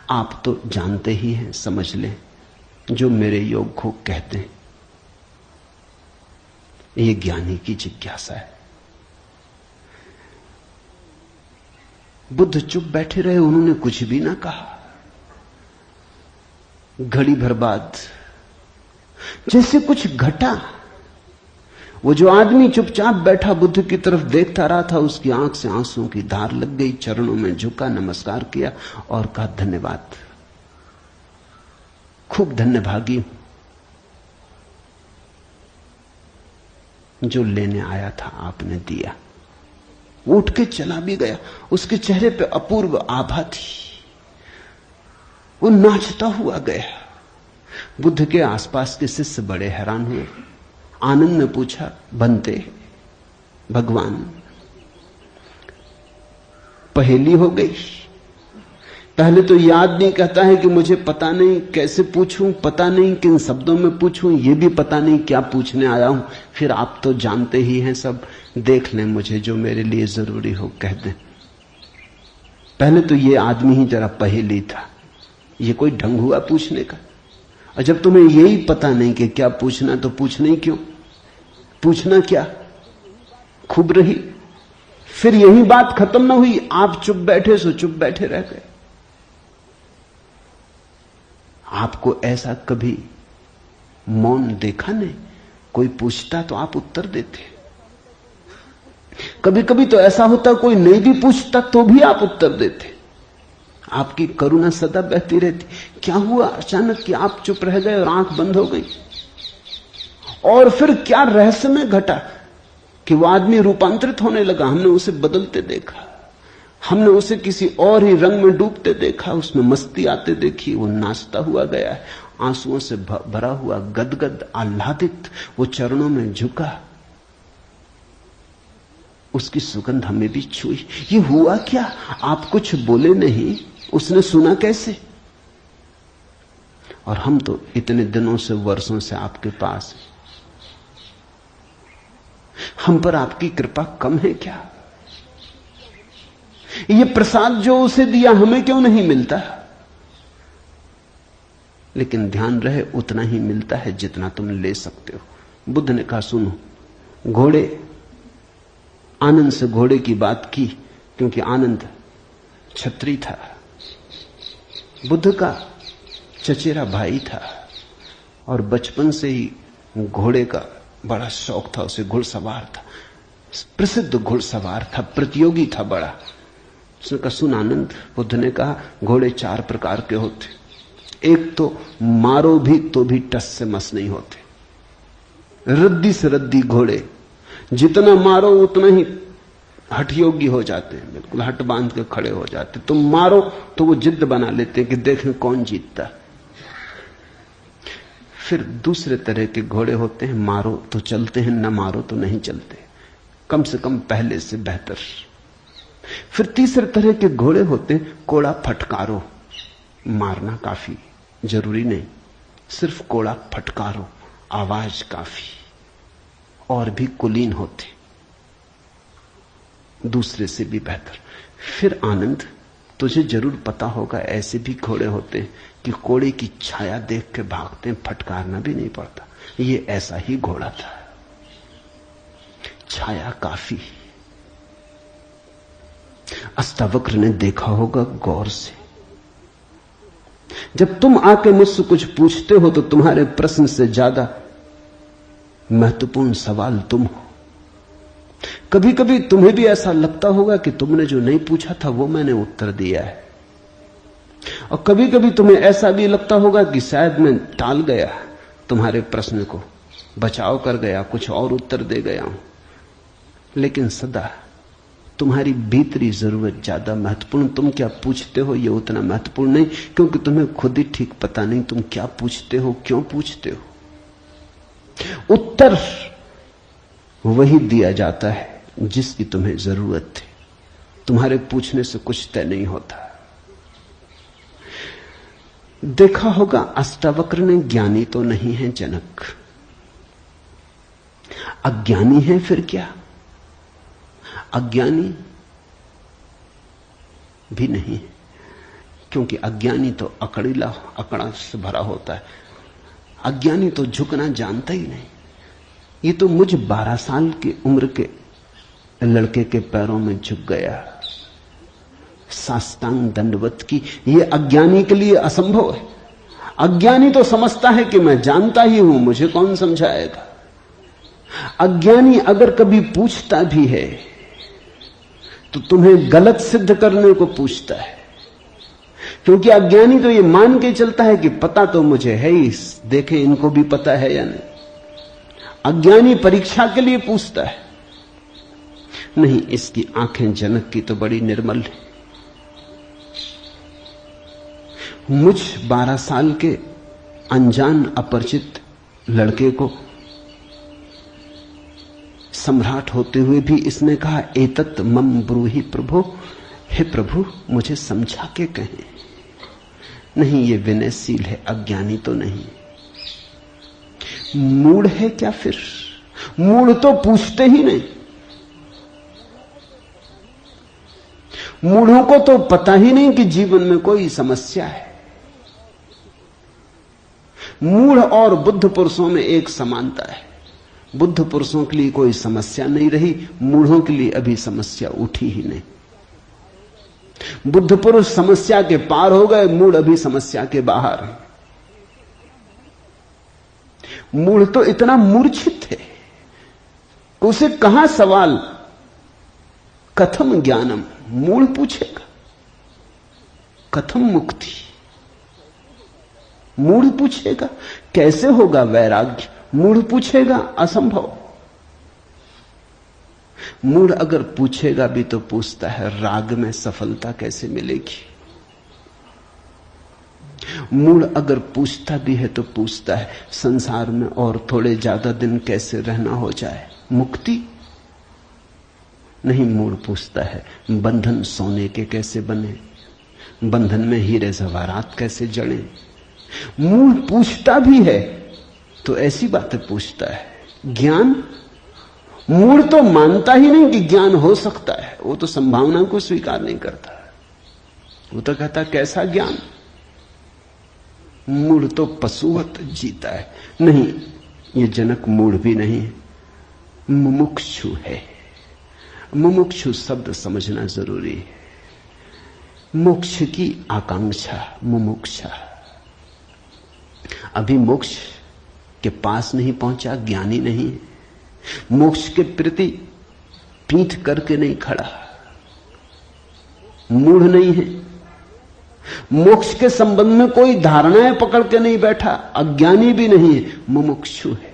आप तो जानते ही हैं, समझ लें, जो मेरे योग को कहते हैं। यह ज्ञानी की जिज्ञासा है। बुद्ध चुप बैठे रहे, उन्होंने कुछ भी ना कहा। घड़ी भर बाद जैसे कुछ घटा। वो जो आदमी चुपचाप बैठा बुद्ध की तरफ देखता रहा था, उसकी आंख से आंसुओं की धार लग गई। चरणों में झुका, नमस्कार किया और कहा, धन्यवाद, खूब धन्यभागी हूं, जो लेने आया था आपने दिया। उठ के चला भी गया। उसके चेहरे पे अपूर्व आभा थी, वो नाचता हुआ गया। बुद्ध के आसपास के शिष्य बड़े हैरान हुए। आनंद ने पूछा, बनते भगवान, पहेली हो गई। पहले तो याद नहीं, कहता है कि मुझे पता नहीं कैसे पूछूं, पता नहीं किन शब्दों में पूछूं, ये भी पता नहीं क्या पूछने आया हूं। फिर आप तो जानते ही हैं सब, देख लें, मुझे जो मेरे लिए जरूरी हो कह दें। पहले तो ये आदमी ही जरा पहेली था, ये कोई ढंग हुआ पूछने का। और जब तुम्हें यही पता नहीं कि क्या पूछना, तो पूछना ही क्यों? पूछना क्या? खूब रही। फिर यही बात खत्म ना हुई, आप चुप बैठे सो चुप बैठे रह गए। आपको ऐसा कभी मौन देखा नहीं? कोई पूछता तो आप उत्तर देते। कभी कभी तो ऐसा होता कोई नहीं भी पूछता तो भी आप उत्तर देते। आपकी करुणा सदा बहती रहती। क्या हुआ अचानक कि आप चुप रह गए और आंख बंद हो गई? और फिर क्या रहस्यमय घटा कि वो आदमी रूपांतरित होने लगा। हमने उसे बदलते देखा, हमने उसे किसी और ही रंग में डूबते देखा, उसमें मस्ती आते देखी। वो नाचता हुआ गया है, आंसुओं से भरा हुआ, गदगद आह्लादित, वो चरणों में झुका। उसकी सुगंध हमें भी छुई। ये हुआ क्या? आप कुछ बोले नहीं, उसने सुना कैसे? और हम तो इतने दिनों से, वर्षों से आपके पास हैं। हम पर आपकी कृपा कम है क्या? ये प्रसाद जो उसे दिया हमें क्यों नहीं मिलता? लेकिन ध्यान रहे उतना ही मिलता है जितना तुम ले सकते हो। बुद्ध ने कहा सुनो, घोड़े, आनंद से घोड़े की बात की क्योंकि आनंद छत्री था, बुद्ध का चचेरा भाई था और बचपन से ही घोड़े का बड़ा शौक था। उसे घुड़सवार था, प्रसिद्ध घुड़सवार था, प्रतियोगी था बड़ा। उसने कहा सुन आनंद, बुद्ध ने कहा घोड़े 4 प्रकार के होते। एक तो मारो भी तो भी टस से मस नहीं होते। रद्दी से रद्दी घोड़े, जितना मारो उतना ही हठयोगी हो जाते हैं, बिल्कुल हट बांध के खड़े हो जाते। तुम मारो तो वो जिद बना लेते हैं कि देखें कौन जीतता। फिर दूसरे तरह के घोड़े होते हैं, मारो तो चलते हैं, न मारो तो नहीं चलते, कम से कम पहले से बेहतर। फिर तीसरे तरह के घोड़े होते हैं, कोड़ा फटकारो, मारना काफी जरूरी नहीं, सिर्फ कोड़ा फटकारो, आवाज काफी। और भी कुलीन होते, दूसरे से भी बेहतर। फिर आनंद, तुझे जरूर पता होगा ऐसे भी घोड़े होते हैं कि कोड़े की छाया देख के भागते हैं, फटकारना भी नहीं पड़ता। ये ऐसा ही घोड़ा था, छाया काफी। अष्टावक्र ने देखा होगा गौर से, जब तुम आके मुझसे कुछ पूछते हो तो तुम्हारे प्रश्न से ज्यादा महत्वपूर्ण सवाल तुम हो। कभी कभी तुम्हें भी ऐसा लगता होगा कि तुमने जो नहीं पूछा था वो मैंने उत्तर दिया है, और कभी कभी तुम्हें ऐसा भी लगता होगा कि शायद मैं टाल गया तुम्हारे प्रश्न को, बचाव कर गया, कुछ और उत्तर दे गया हूं। लेकिन सदा तुम्हारी भीतरी जरूरत ज्यादा महत्वपूर्ण। तुम क्या पूछते हो ये उतना महत्वपूर्ण नहीं, क्योंकि तुम्हें खुद ही ठीक पता नहीं तुम क्या पूछते हो, क्यों पूछते हो। उत्तर वही दिया जाता है जिसकी तुम्हें जरूरत है। तुम्हारे पूछने से कुछ तय नहीं होता। देखा होगा अष्टावक्र ने ज्ञानी तो नहीं है जनक, अज्ञानी है। फिर क्या? अज्ञानी भी नहीं है, क्योंकि अज्ञानी तो अकड़ा से भरा होता है। अज्ञानी तो झुकना जानता ही नहीं। ये तो मुझ 12 साल की उम्र के लड़के के पैरों में झुक गया, साष्टांग दंडवत की। ये अज्ञानी के लिए असंभव है। अज्ञानी तो समझता है कि मैं जानता ही हूं, मुझे कौन समझाएगा। अज्ञानी अगर कभी पूछता भी है तो तुम्हें गलत सिद्ध करने को पूछता है, क्योंकि अज्ञानी तो ये मान के चलता है कि पता तो मुझे है ही, देखें इनको भी पता है या नहीं। अज्ञानी परीक्षा के लिए पूछता है। नहीं, इसकी आंखें जनक की तो बड़ी निर्मल है। मुझ 12 साल के अनजान अपरिचित लड़के को सम्राट होते हुए भी इसने कहा एतत् मम ब्रूहि प्रभो, हे प्रभु मुझे समझा के कहें। नहीं, ये विनयशील है, अज्ञानी तो नहीं। मूढ़ है क्या? फिर मूढ़ तो पूछते ही नहीं। मूढ़ों को तो पता ही नहीं कि जीवन में कोई समस्या है। मूढ़ और बुद्ध पुरुषों में एक समानता है। बुद्ध पुरुषों के लिए कोई समस्या नहीं रही, मूढ़ों के लिए अभी समस्या उठी ही नहीं। बुद्ध पुरुष समस्या के पार हो गए, मूढ़ अभी समस्या के बाहर है। मूढ़ तो इतना मूर्छित है, उसे कहां सवाल कथम ज्ञानम, मूढ़ पूछेगा कथम मुक्ति, मूढ़ पूछेगा कैसे होगा वैराग्य, मूढ़ पूछेगा असंभव। मूढ़ अगर पूछेगा भी तो पूछता है राग में सफलता कैसे मिलेगी। मूढ़ अगर पूछता भी है तो पूछता है संसार में और थोड़े ज्यादा दिन कैसे रहना हो जाए, मुक्ति नहीं। मूढ़ पूछता है बंधन सोने के कैसे बने, बंधन में हीरे जवाहरात कैसे जड़े। मूढ़ पूछता भी है तो ऐसी बातें पूछता है। ज्ञान, मूढ़ तो मानता ही नहीं कि ज्ञान हो सकता है, वो तो संभावना को स्वीकार नहीं करता, वो तो कहता कैसा ज्ञान। मूढ़ तो पशुवत जीता है। नहीं, ये जनक मूढ़ भी नहीं है, मुमुक्षु है। मुमुक्षु शब्द समझना जरूरी है। मोक्ष की आकांक्षा, मुमुक्षा। अभी मोक्ष के पास नहीं पहुंचा, ज्ञानी नहीं है। मोक्ष के प्रति पीठ करके नहीं खड़ा, मूढ़ नहीं है। मोक्ष के संबंध में कोई धारणाएं पकड़ के नहीं बैठा, अज्ञानी भी नहीं है, मुमुक्षु है।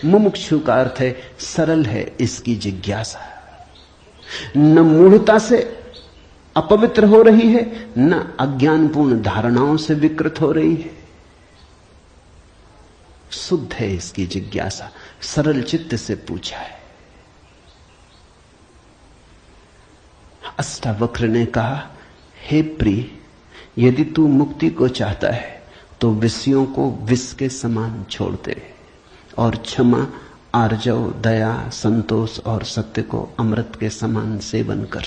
मुमुक्षु का अर्थ है सरल है इसकी जिज्ञासा, न मूढ़ता से अपवित्र हो रही है, न अज्ञानपूर्ण धारणाओं से विकृत हो रही है। शुद्ध है इसकी जिज्ञासा, सरल चित्त से पूछा है। अष्टावक्र ने कहा, हे प्रिय, यदि तू मुक्ति को चाहता है तो विषयों को विष के समान छोड़ दे और क्षमा, आर्जव, दया, संतोष और सत्य को अमृत के समान सेवन कर।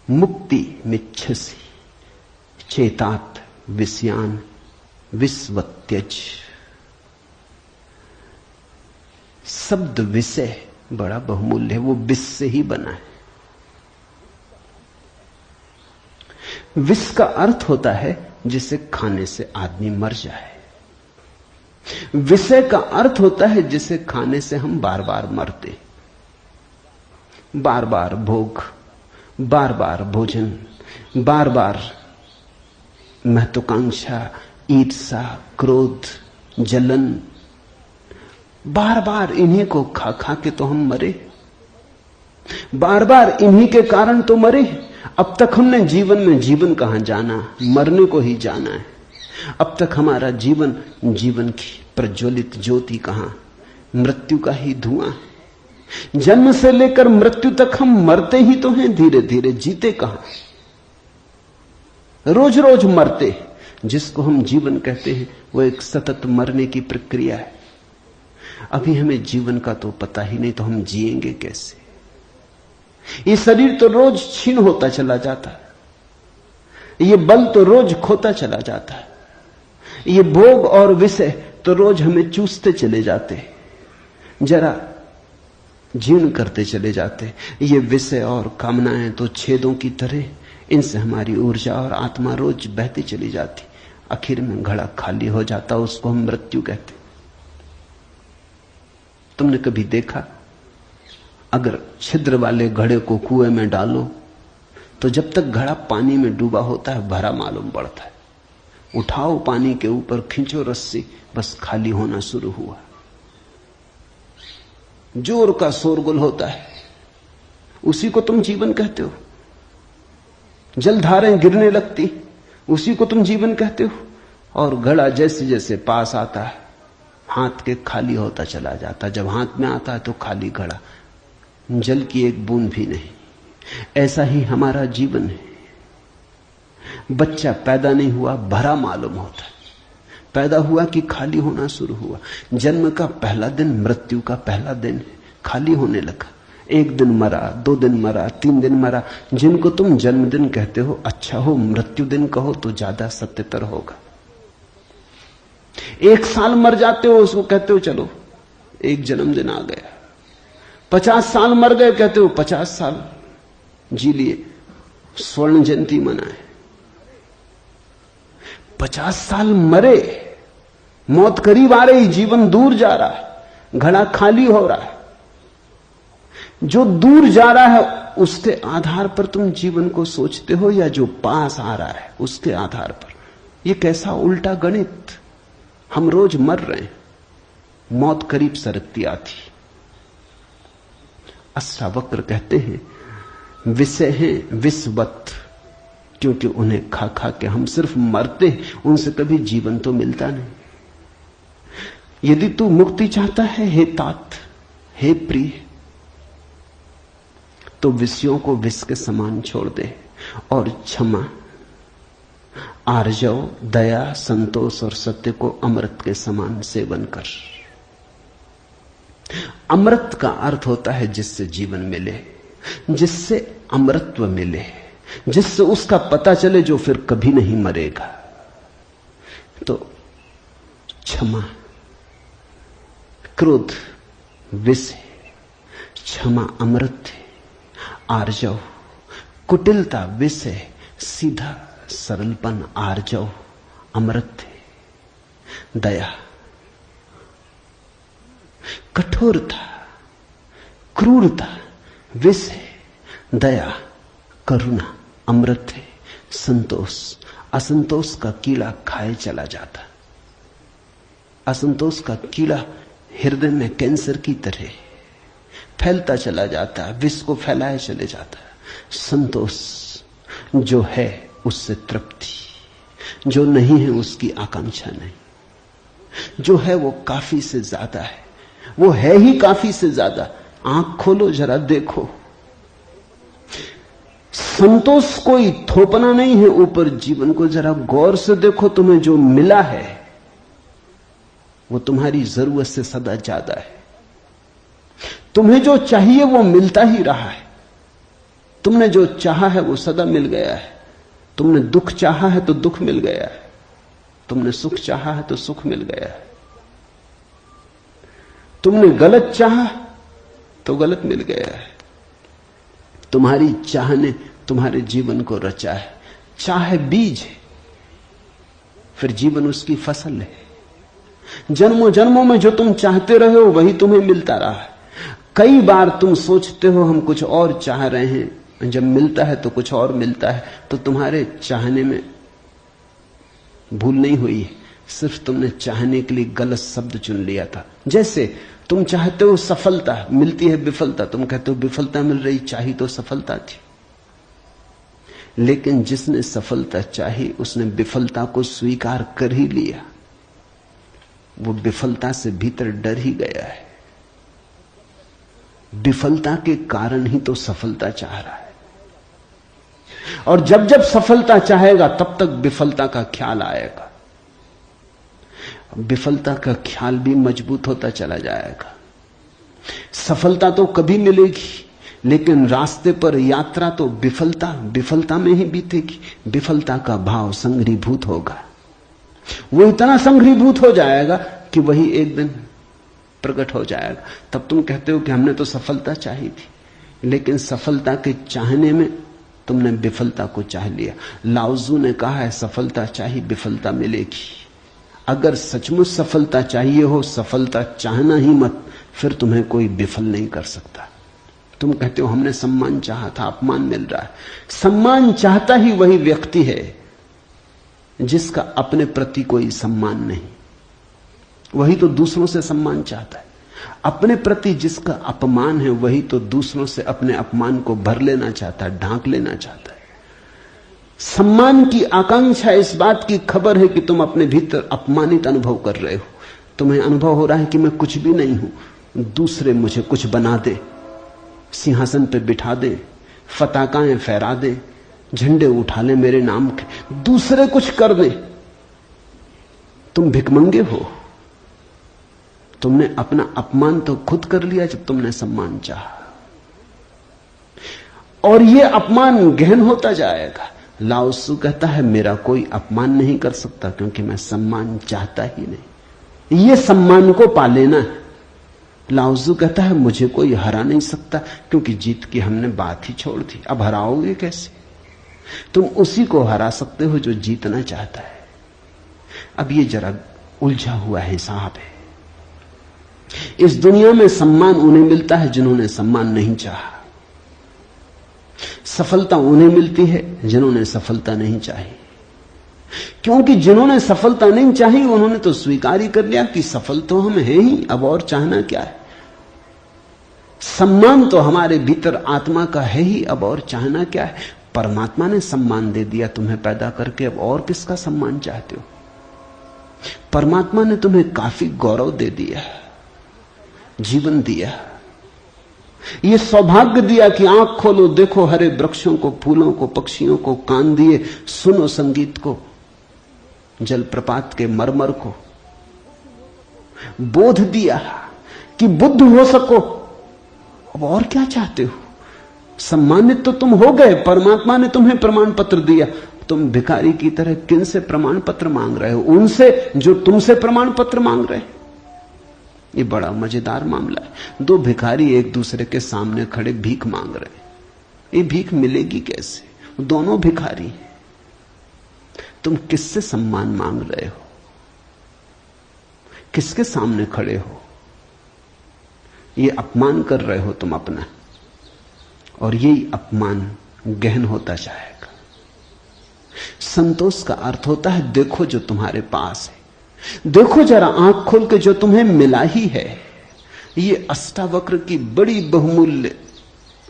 मुक्ति मिच्छसि चेतात विषयान विस्वत्यज। शब्द विषय बड़ा बहुमूल्य है, वो विष से ही बना है। विष का अर्थ होता है जिसे खाने से आदमी मर जाए। विषय का अर्थ होता है जिसे खाने से हम बार बार मरते, बार बार भोग, बार बार भोजन, बार बार महत्वाकांक्षा, ईर्ष्या, क्रोध, जलन, बार बार इन्हीं को खा खा के तो हम मरे, बार बार इन्हीं के कारण तो मरे। अब तक हमने जीवन में जीवन कहां जाना, मरने को ही जाना है। अब तक हमारा जीवन, जीवन की प्रज्वलित ज्योति कहां, मृत्यु का ही धुआं है। जन्म से लेकर मृत्यु तक हम मरते ही तो हैं, धीरे धीरे, जीते कहां, रोज रोज मरते। जिसको हम जीवन कहते हैं वो एक सतत मरने की प्रक्रिया है। अभी हमें जीवन का तो पता ही नहीं, तो हम जिएंगे कैसे। ये शरीर तो रोज छीन होता चला जाता है, ये बल तो रोज खोता चला जाता है, ये भोग और विषय तो रोज हमें चूसते चले जाते, जरा जीर्ण करते चले जाते। ये विषय और कामनाएं तो छेदों की तरह, इनसे हमारी ऊर्जा और आत्मा रोज बहती चली जाती, आखिर में घड़ा खाली हो जाता, उसको हम मृत्यु कहते। तुमने कभी देखा, अगर छिद्र वाले घड़े को कुएं में डालो तो जब तक घड़ा पानी में डूबा होता है भरा मालूम पड़ता है। उठाओ पानी के ऊपर, खींचो रस्सी, बस खाली होना शुरू हुआ। जोर का शोरगुल होता है, उसी को तुम जीवन कहते हो। जलधारें गिरने लगती, उसी को तुम जीवन कहते हो। और घड़ा जैसे जैसे पास आता है, हाथ के खाली होता चला जाता। जब हाथ में आता है तो खाली घड़ा, जल की एक बूंद भी नहीं। ऐसा ही हमारा जीवन है। बच्चा पैदा नहीं हुआ, भरा मालूम होता है। पैदा हुआ कि खाली होना शुरू हुआ। जन्म का पहला दिन मृत्यु का पहला दिन है, खाली होने लगा। एक दिन मरा, 2 दिन मरा, 3 दिन मरा। जिनको तुम जन्मदिन कहते हो, अच्छा हो मृत्यु दिन कहो तो ज्यादा सत्यतर होगा। 1 साल मर जाते हो, उसको कहते हो चलो एक जन्मदिन आ गया। 50 साल मर गए, कहते हो 50 साल जी लिए, स्वर्ण जयंती मनाए। 50 साल मरे, मौत करीब आ रही, जीवन दूर जा रहा है, घड़ा खाली हो रहा है। जो दूर जा रहा है उसके आधार पर तुम जीवन को सोचते हो, या जो पास आ रहा है उसके आधार पर? यह कैसा उल्टा गणित। हम रोज मर रहे हैं, मौत करीब सरकती आती। अष्टावक्र कहते हैं विषय हैं विषवत, क्योंकि उन्हें खा खा के हम सिर्फ मरते, उनसे कभी जीवन तो मिलता नहीं। यदि तू मुक्ति चाहता है हे तात, हे प्रिय, तो विषयों को विष के समान छोड़ दे और क्षमा, आर्जव, दया, संतोष और सत्य को अमृत के समान सेवन कर। अमृत का अर्थ होता है जिससे जीवन मिले, जिससे अमृतत्व मिले, जिससे उसका पता चले जो फिर कभी नहीं मरेगा। तो क्षमा, क्रोध विष है, क्षमा अमृत है, आर्जव, कुटिलता विष है, सीधा सरलपन आर्जव अमृत है, दया, कठोरता, क्रूरता विष है, दया, करुणा अमृत है, संतोष, असंतोष का कीड़ा खाए चला जाता। असंतोष का कीड़ा हृदय में कैंसर की तरह फैलता चला जाता है, विष को फैलाए चले जाता है। संतोष जो है उससे तृप्ति, जो नहीं है उसकी आकांक्षा नहीं, जो है वो काफी से ज्यादा है, वो है ही काफी से ज्यादा। आंख खोलो जरा देखो, संतोष कोई थोपना नहीं है ऊपर जीवन को, जरा गौर से देखो, तुम्हें जो मिला है वो तुम्हारी जरूरत से सदा ज्यादा है। तुम्हें जो चाहिए वो मिलता ही रहा है, तुमने जो चाहा है वो सदा मिल गया है। तुमने दुख चाहा है तो दुख मिल गया है, तुमने सुख चाहा है तो सुख मिल गया है, तुमने गलत चाहा तो गलत मिल गया है। तुम्हारी चाह ने तुम्हारे जीवन को रचा है। चाह बीज है, फिर जीवन उसकी फसल है। जन्मों जन्मों में जो तुम चाहते रहे हो वही तुम्हें मिलता रहा है। कई बार तुम सोचते हो हम कुछ और चाह रहे हैं, जब मिलता है तो कुछ और मिलता है, तो तुम्हारे चाहने में भूल नहीं हुई है, सिर्फ तुमने चाहने के लिए गलत शब्द चुन लिया था। जैसे तुम चाहते हो सफलता, मिलती है विफलता, तुम कहते हो विफलता मिल रही, चाही तो सफलता थी। लेकिन जिसने सफलता चाही उसने विफलता को स्वीकार कर ही लिया, वो विफलता से भीतर डर ही गया है। विफलता के कारण ही तो सफलता चाह रहा है, और जब जब सफलता चाहेगा तब तक विफलता का ख्याल आएगा। विफलता का ख्याल भी मजबूत होता चला जाएगा। सफलता तो कभी मिलेगी, लेकिन रास्ते पर यात्रा तो विफलता में ही बीतेगी। विफलता का भाव संघरीभूत होगा, वो इतना संघरीभूत हो जाएगा कि वही एक दिन प्रकट हो जाएगा। तब तुम कहते हो कि हमने तो सफलता चाही थी, लेकिन सफलता के चाहने में तुमने विफलता को चाह लिया। लाओजू ने कहा है सफलता चाहिए विफलता मिलेगी। अगर सचमुच सफलता चाहिए हो, सफलता चाहना ही मत, फिर तुम्हें कोई विफल नहीं कर सकता। तुम कहते हो हमने सम्मान चाहा था, अपमान मिल रहा है। सम्मान चाहता ही वही व्यक्ति है जिसका अपने प्रति कोई सम्मान नहीं, वही तो दूसरों से सम्मान चाहता है। अपने प्रति जिसका अपमान है वही तो दूसरों से अपने अपमान को भर लेना चाहता है, ढांक लेना चाहता है। सम्मान की आकांक्षा इस बात की खबर है कि तुम अपने भीतर अपमानित अनुभव कर रहे हो। तुम्हें अनुभव हो रहा है कि मैं कुछ भी नहीं हूं, दूसरे मुझे कुछ बना दे, सिंहासन पे बिठा दे, फताकाएं फहरा दे, झंडे उठा ले मेरे नाम के, दूसरे कुछ कर दे। तुम भिखमंगे हो। तुमने अपना अपमान तो खुद कर लिया जब तुमने सम्मान चाहा, और यह अपमान गहन होता जाएगा। लाओसू कहता है मेरा कोई अपमान नहीं कर सकता क्योंकि मैं सम्मान चाहता ही नहीं। यह सम्मान को पा लेना है। लाओजू कहता है मुझे कोई हरा नहीं सकता क्योंकि जीत की हमने बात ही छोड़ दी, अब हराओगे कैसे? तुम उसी को हरा सकते हो जो जीतना चाहता है। अब ये जरा उलझा हुआ हिसाब है। इस दुनिया में सम्मान उन्हें मिलता है जिन्होंने सम्मान नहीं चाहा, सफलता उन्हें मिलती है जिन्होंने सफलता नहीं चाही। क्योंकि जिन्होंने सफलता नहीं चाही उन्होंने तो स्वीकार ही कर लिया कि सफल तो हम हैं ही, अब और चाहना क्या है। सम्मान तो हमारे भीतर आत्मा का है ही, अब और चाहना क्या है। परमात्मा ने सम्मान दे दिया तुम्हें पैदा करके, अब और किसका सम्मान चाहते हो। परमात्मा ने तुम्हें काफी गौरव दे दिया, जीवन दिया, यह सौभाग्य दिया कि आंख खोलो देखो हरे वृक्षों को, फूलों को, पक्षियों को, कान दिए सुनो संगीत को, जलप्रपात के मरमर को, बोध दिया कि बुद्ध हो सको। अब और क्या चाहते हो। सम्मानित तो तुम हो गए, परमात्मा ने तुम्हें प्रमाण पत्र दिया। तुम भिखारी की तरह किन से प्रमाण पत्र मांग रहे हो? उनसे जो तुमसे प्रमाण पत्र मांग रहे। ये बड़ा मजेदार मामला है। दो भिखारी एक दूसरे के सामने खड़े भीख मांग रहे। ये भीख मिलेगी कैसे? दोनों भिखारी हैं। तुम किससे सम्मान मांग रहे हो? किसके सामने खड़े हो? ये अपमान कर रहे हो तुम अपना, और यही अपमान गहन होता जाएगा। संतोष का अर्थ होता है देखो जो तुम्हारे पास है, देखो जरा आंख खोल के जो तुम्हें मिला ही है। ये अष्टावक्र की बड़ी बहुमूल्य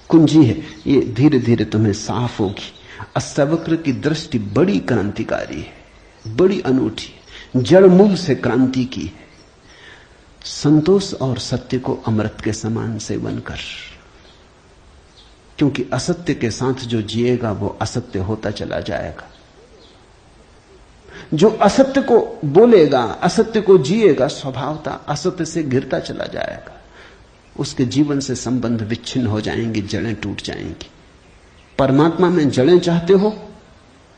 कुंजी है, ये धीरे धीरे तुम्हें साफ होगी। अष्टावक्र की दृष्टि बड़ी क्रांतिकारी है, बड़ी अनूठी, जड़ मूल से क्रांति की है। संतोष और सत्य को अमृत के समान सेवन कर, क्योंकि असत्य के साथ जो जिएगा वो असत्य होता चला जाएगा। जो असत्य को बोलेगा, असत्य को जिएगा, स्वभावतः असत्य से घिरता चला जाएगा। उसके जीवन से संबंध विच्छिन्न हो जाएंगे, जड़ें टूट जाएंगी। परमात्मा में जड़ें चाहते हो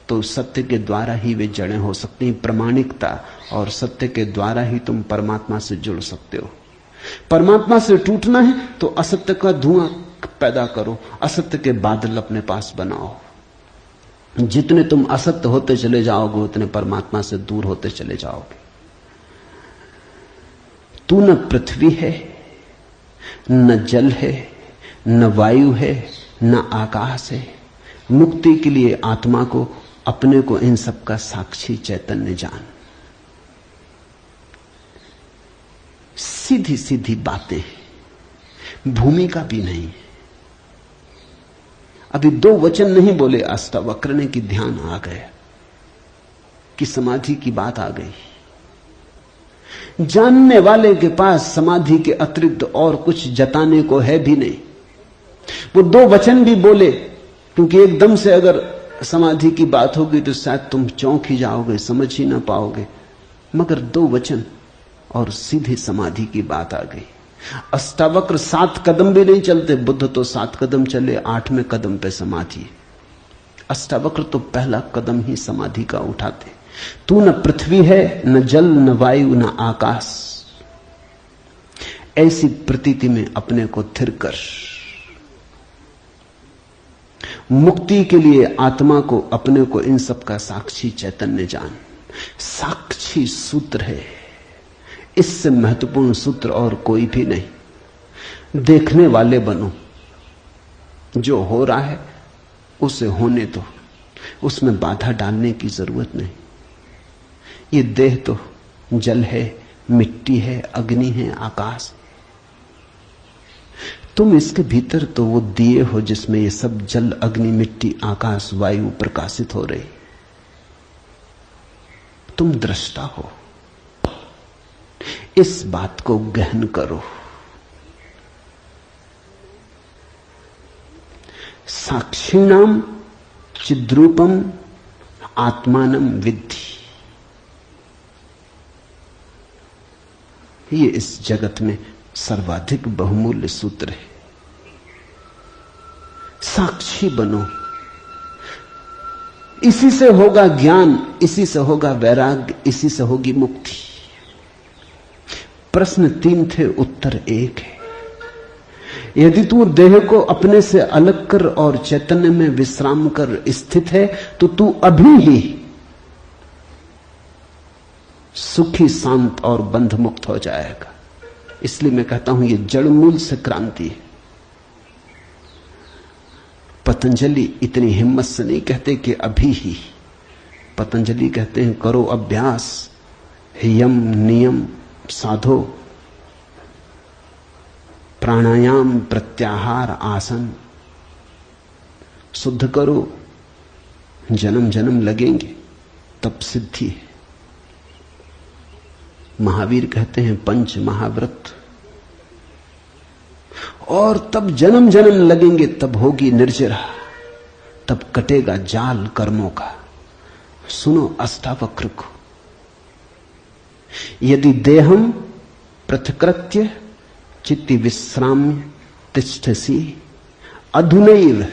तो सत्य के द्वारा ही वे जड़ें हो सकती हैं। प्रामाणिकता और सत्य के द्वारा ही तुम परमात्मा से जुड़ सकते हो। परमात्मा से टूटना है तो असत्य का धुआं पैदा करो, असत्य के बादल अपने पास बनाओ। जितने तुम असत्य होते चले जाओगे उतने परमात्मा से दूर होते चले जाओगे। तू न पृथ्वी है, न जल है, न वायु है, न आकाश है। मुक्ति के लिए आत्मा को, अपने को, इन सब का साक्षी चैतन्य जान। सीधी सीधी बातें, भूमिका भी नहीं। अभी दो वचन नहीं बोले अष्टावक्र ने कि ध्यान आ गया, कि समाधि की बात आ गई। जानने वाले के पास समाधि के अतिरिक्त और कुछ जताने को है भी नहीं। वो दो वचन भी बोले, क्योंकि एकदम से अगर समाधि की बात होगी तो शायद तुम चौंक ही जाओगे, समझ ही ना पाओगे। मगर दो वचन और सीधी समाधि की बात आ गई। अष्टावक्र 7 कदम भी नहीं चलते, बुद्ध तो 7 कदम चले, 8वें कदम पे समाधि। अष्टावक्र तो पहला कदम ही समाधि का उठाते। तू न पृथ्वी है, न जल, न वायु, न आकाश। ऐसी प्रतीति में अपने को थिर कर। मुक्ति के लिए आत्मा को, अपने को, इन सब का साक्षी चैतन्य जान। साक्षी सूत्र है, इससे महत्वपूर्ण सूत्र और कोई भी नहीं। देखने वाले बनो, जो हो रहा है उसे होने दो, उसमें बाधा डालने की जरूरत नहीं। ये देह तो जल है, मिट्टी है, अग्नि है, आकाश। तुम इसके भीतर तो वो दिए हो जिसमें ये सब जल, अग्नि, मिट्टी, आकाश, वायु प्रकाशित हो रही। तुम दृष्टा हो। इस बात को गहन करो। साक्षिणाम चिद्रूपम आत्मानम विद्धि। ये इस जगत में सर्वाधिक बहुमूल्य सूत्र है। साक्षी बनो। इसी से होगा ज्ञान, इसी से होगा वैराग्य, इसी से होगी मुक्ति। प्रश्न 3 थे, उत्तर 1 है। यदि तू देह को अपने से अलग कर और चैतन्य में विश्राम कर स्थित है तो तू अभी ही सुखी, शांत और बंध मुक्त हो जाएगा। इसलिए मैं कहता हूं, यह जड़ मूल से क्रांति है। पतंजलि इतनी हिम्मत से नहीं कहते कि अभी ही। पतंजलि कहते हैं करो अभ्यास, यम नियम साधो, प्राणायाम प्रत्याहार आसन, शुद्ध करो, जन्म जन्म लगेंगे तब सिद्धि है। महावीर कहते हैं पंच महाव्रत, और तब जन्म जन्म लगेंगे, तब होगी निर्जरा, तब कटेगा जाल कर्मों का। सुनो अष्टावक्र को, यदि देहम पृथकृत्य चित्ति विश्राम्य तिष्ठसि अधुनैव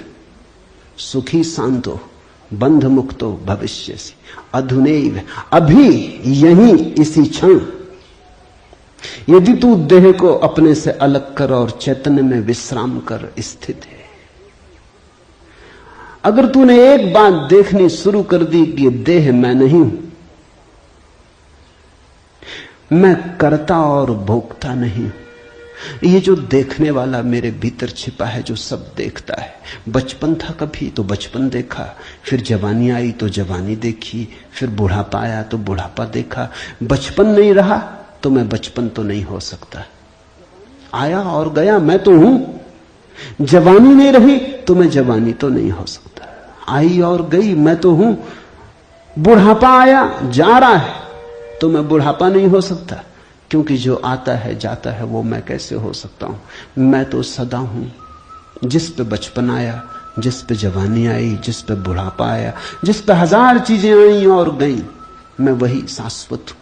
सुखी शांतो बंध मुक्तो भविष्यसि। अधुनैव, अभी, यहीं, इसी क्षण। यदि तू देह को अपने से अलग कर और चैतन्य में विश्राम कर स्थित है, अगर तूने एक बात देखनी शुरू कर दी कि ये देह मैं नहीं हूं, मैं करता और भोगता नहीं हूं, ये जो देखने वाला मेरे भीतर छिपा है जो सब देखता है। बचपन था कभी तो बचपन देखा, फिर जवानी आई तो जवानी देखी, फिर बुढ़ापा आया तो बुढ़ापा देखा। बचपन नहीं रहा तो मैं बचपन तो नहीं हो सकता। आया और गया, मैं तो हूं। जवानी नहीं रही तो मैं जवानी तो नहीं हो सकता। आई और गई, मैं तो हूं। बुढ़ापा आया जा रहा है तो मैं बुढ़ापा नहीं हो सकता, क्योंकि जो आता है जाता है वो मैं कैसे हो सकता हूं। मैं तो सदा हूं। जिस पे बचपन आया, जिस पे जवानी आई, जिस पे बुढ़ापा आया, जिस पे हजार चीजें आई और गई, मैं वही शाश्वत हूं।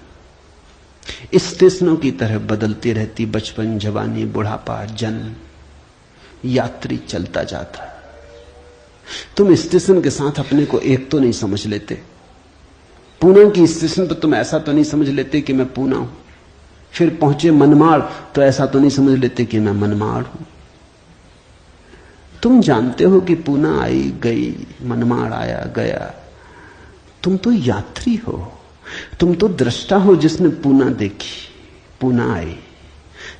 स्टेशनों की तरह बदलती रहती बचपन, जवानी, बुढ़ापा, जन्म, यात्री चलता जाता। तुम स्टेशन के साथ अपने को एक तो नहीं समझ लेते। पूना की स्टेशन पर तुम ऐसा तो नहीं समझ लेते कि मैं पूना हूं। फिर पहुंचे मनमाड़ तो ऐसा तो नहीं समझ लेते कि मैं मनमाड़ हूं। तुम जानते हो कि पूना आई गई, मनमाड़ आया गया। तुम तो यात्री हो, तुम तो दृष्टा हो जिसने पूना देखी, पूना आई,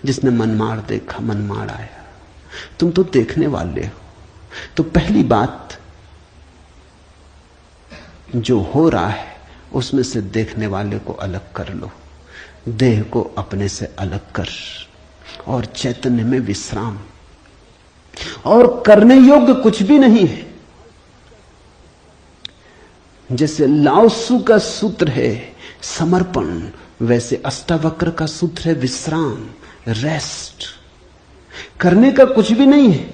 जिसने मनमाड़ देखा, मनमाड़ आया। तुम तो देखने वाले हो। तो पहली बात, जो हो रहा है उसमें से देखने वाले को अलग कर लो। देह को अपने से अलग कर और चैतन्य में विश्राम। और करने योग्य कुछ भी नहीं है। जैसे लाओत्सु का सूत्र है समर्पण, वैसे अष्टावक्र का सूत्र है विश्राम, रेस्ट। करने का कुछ भी नहीं है।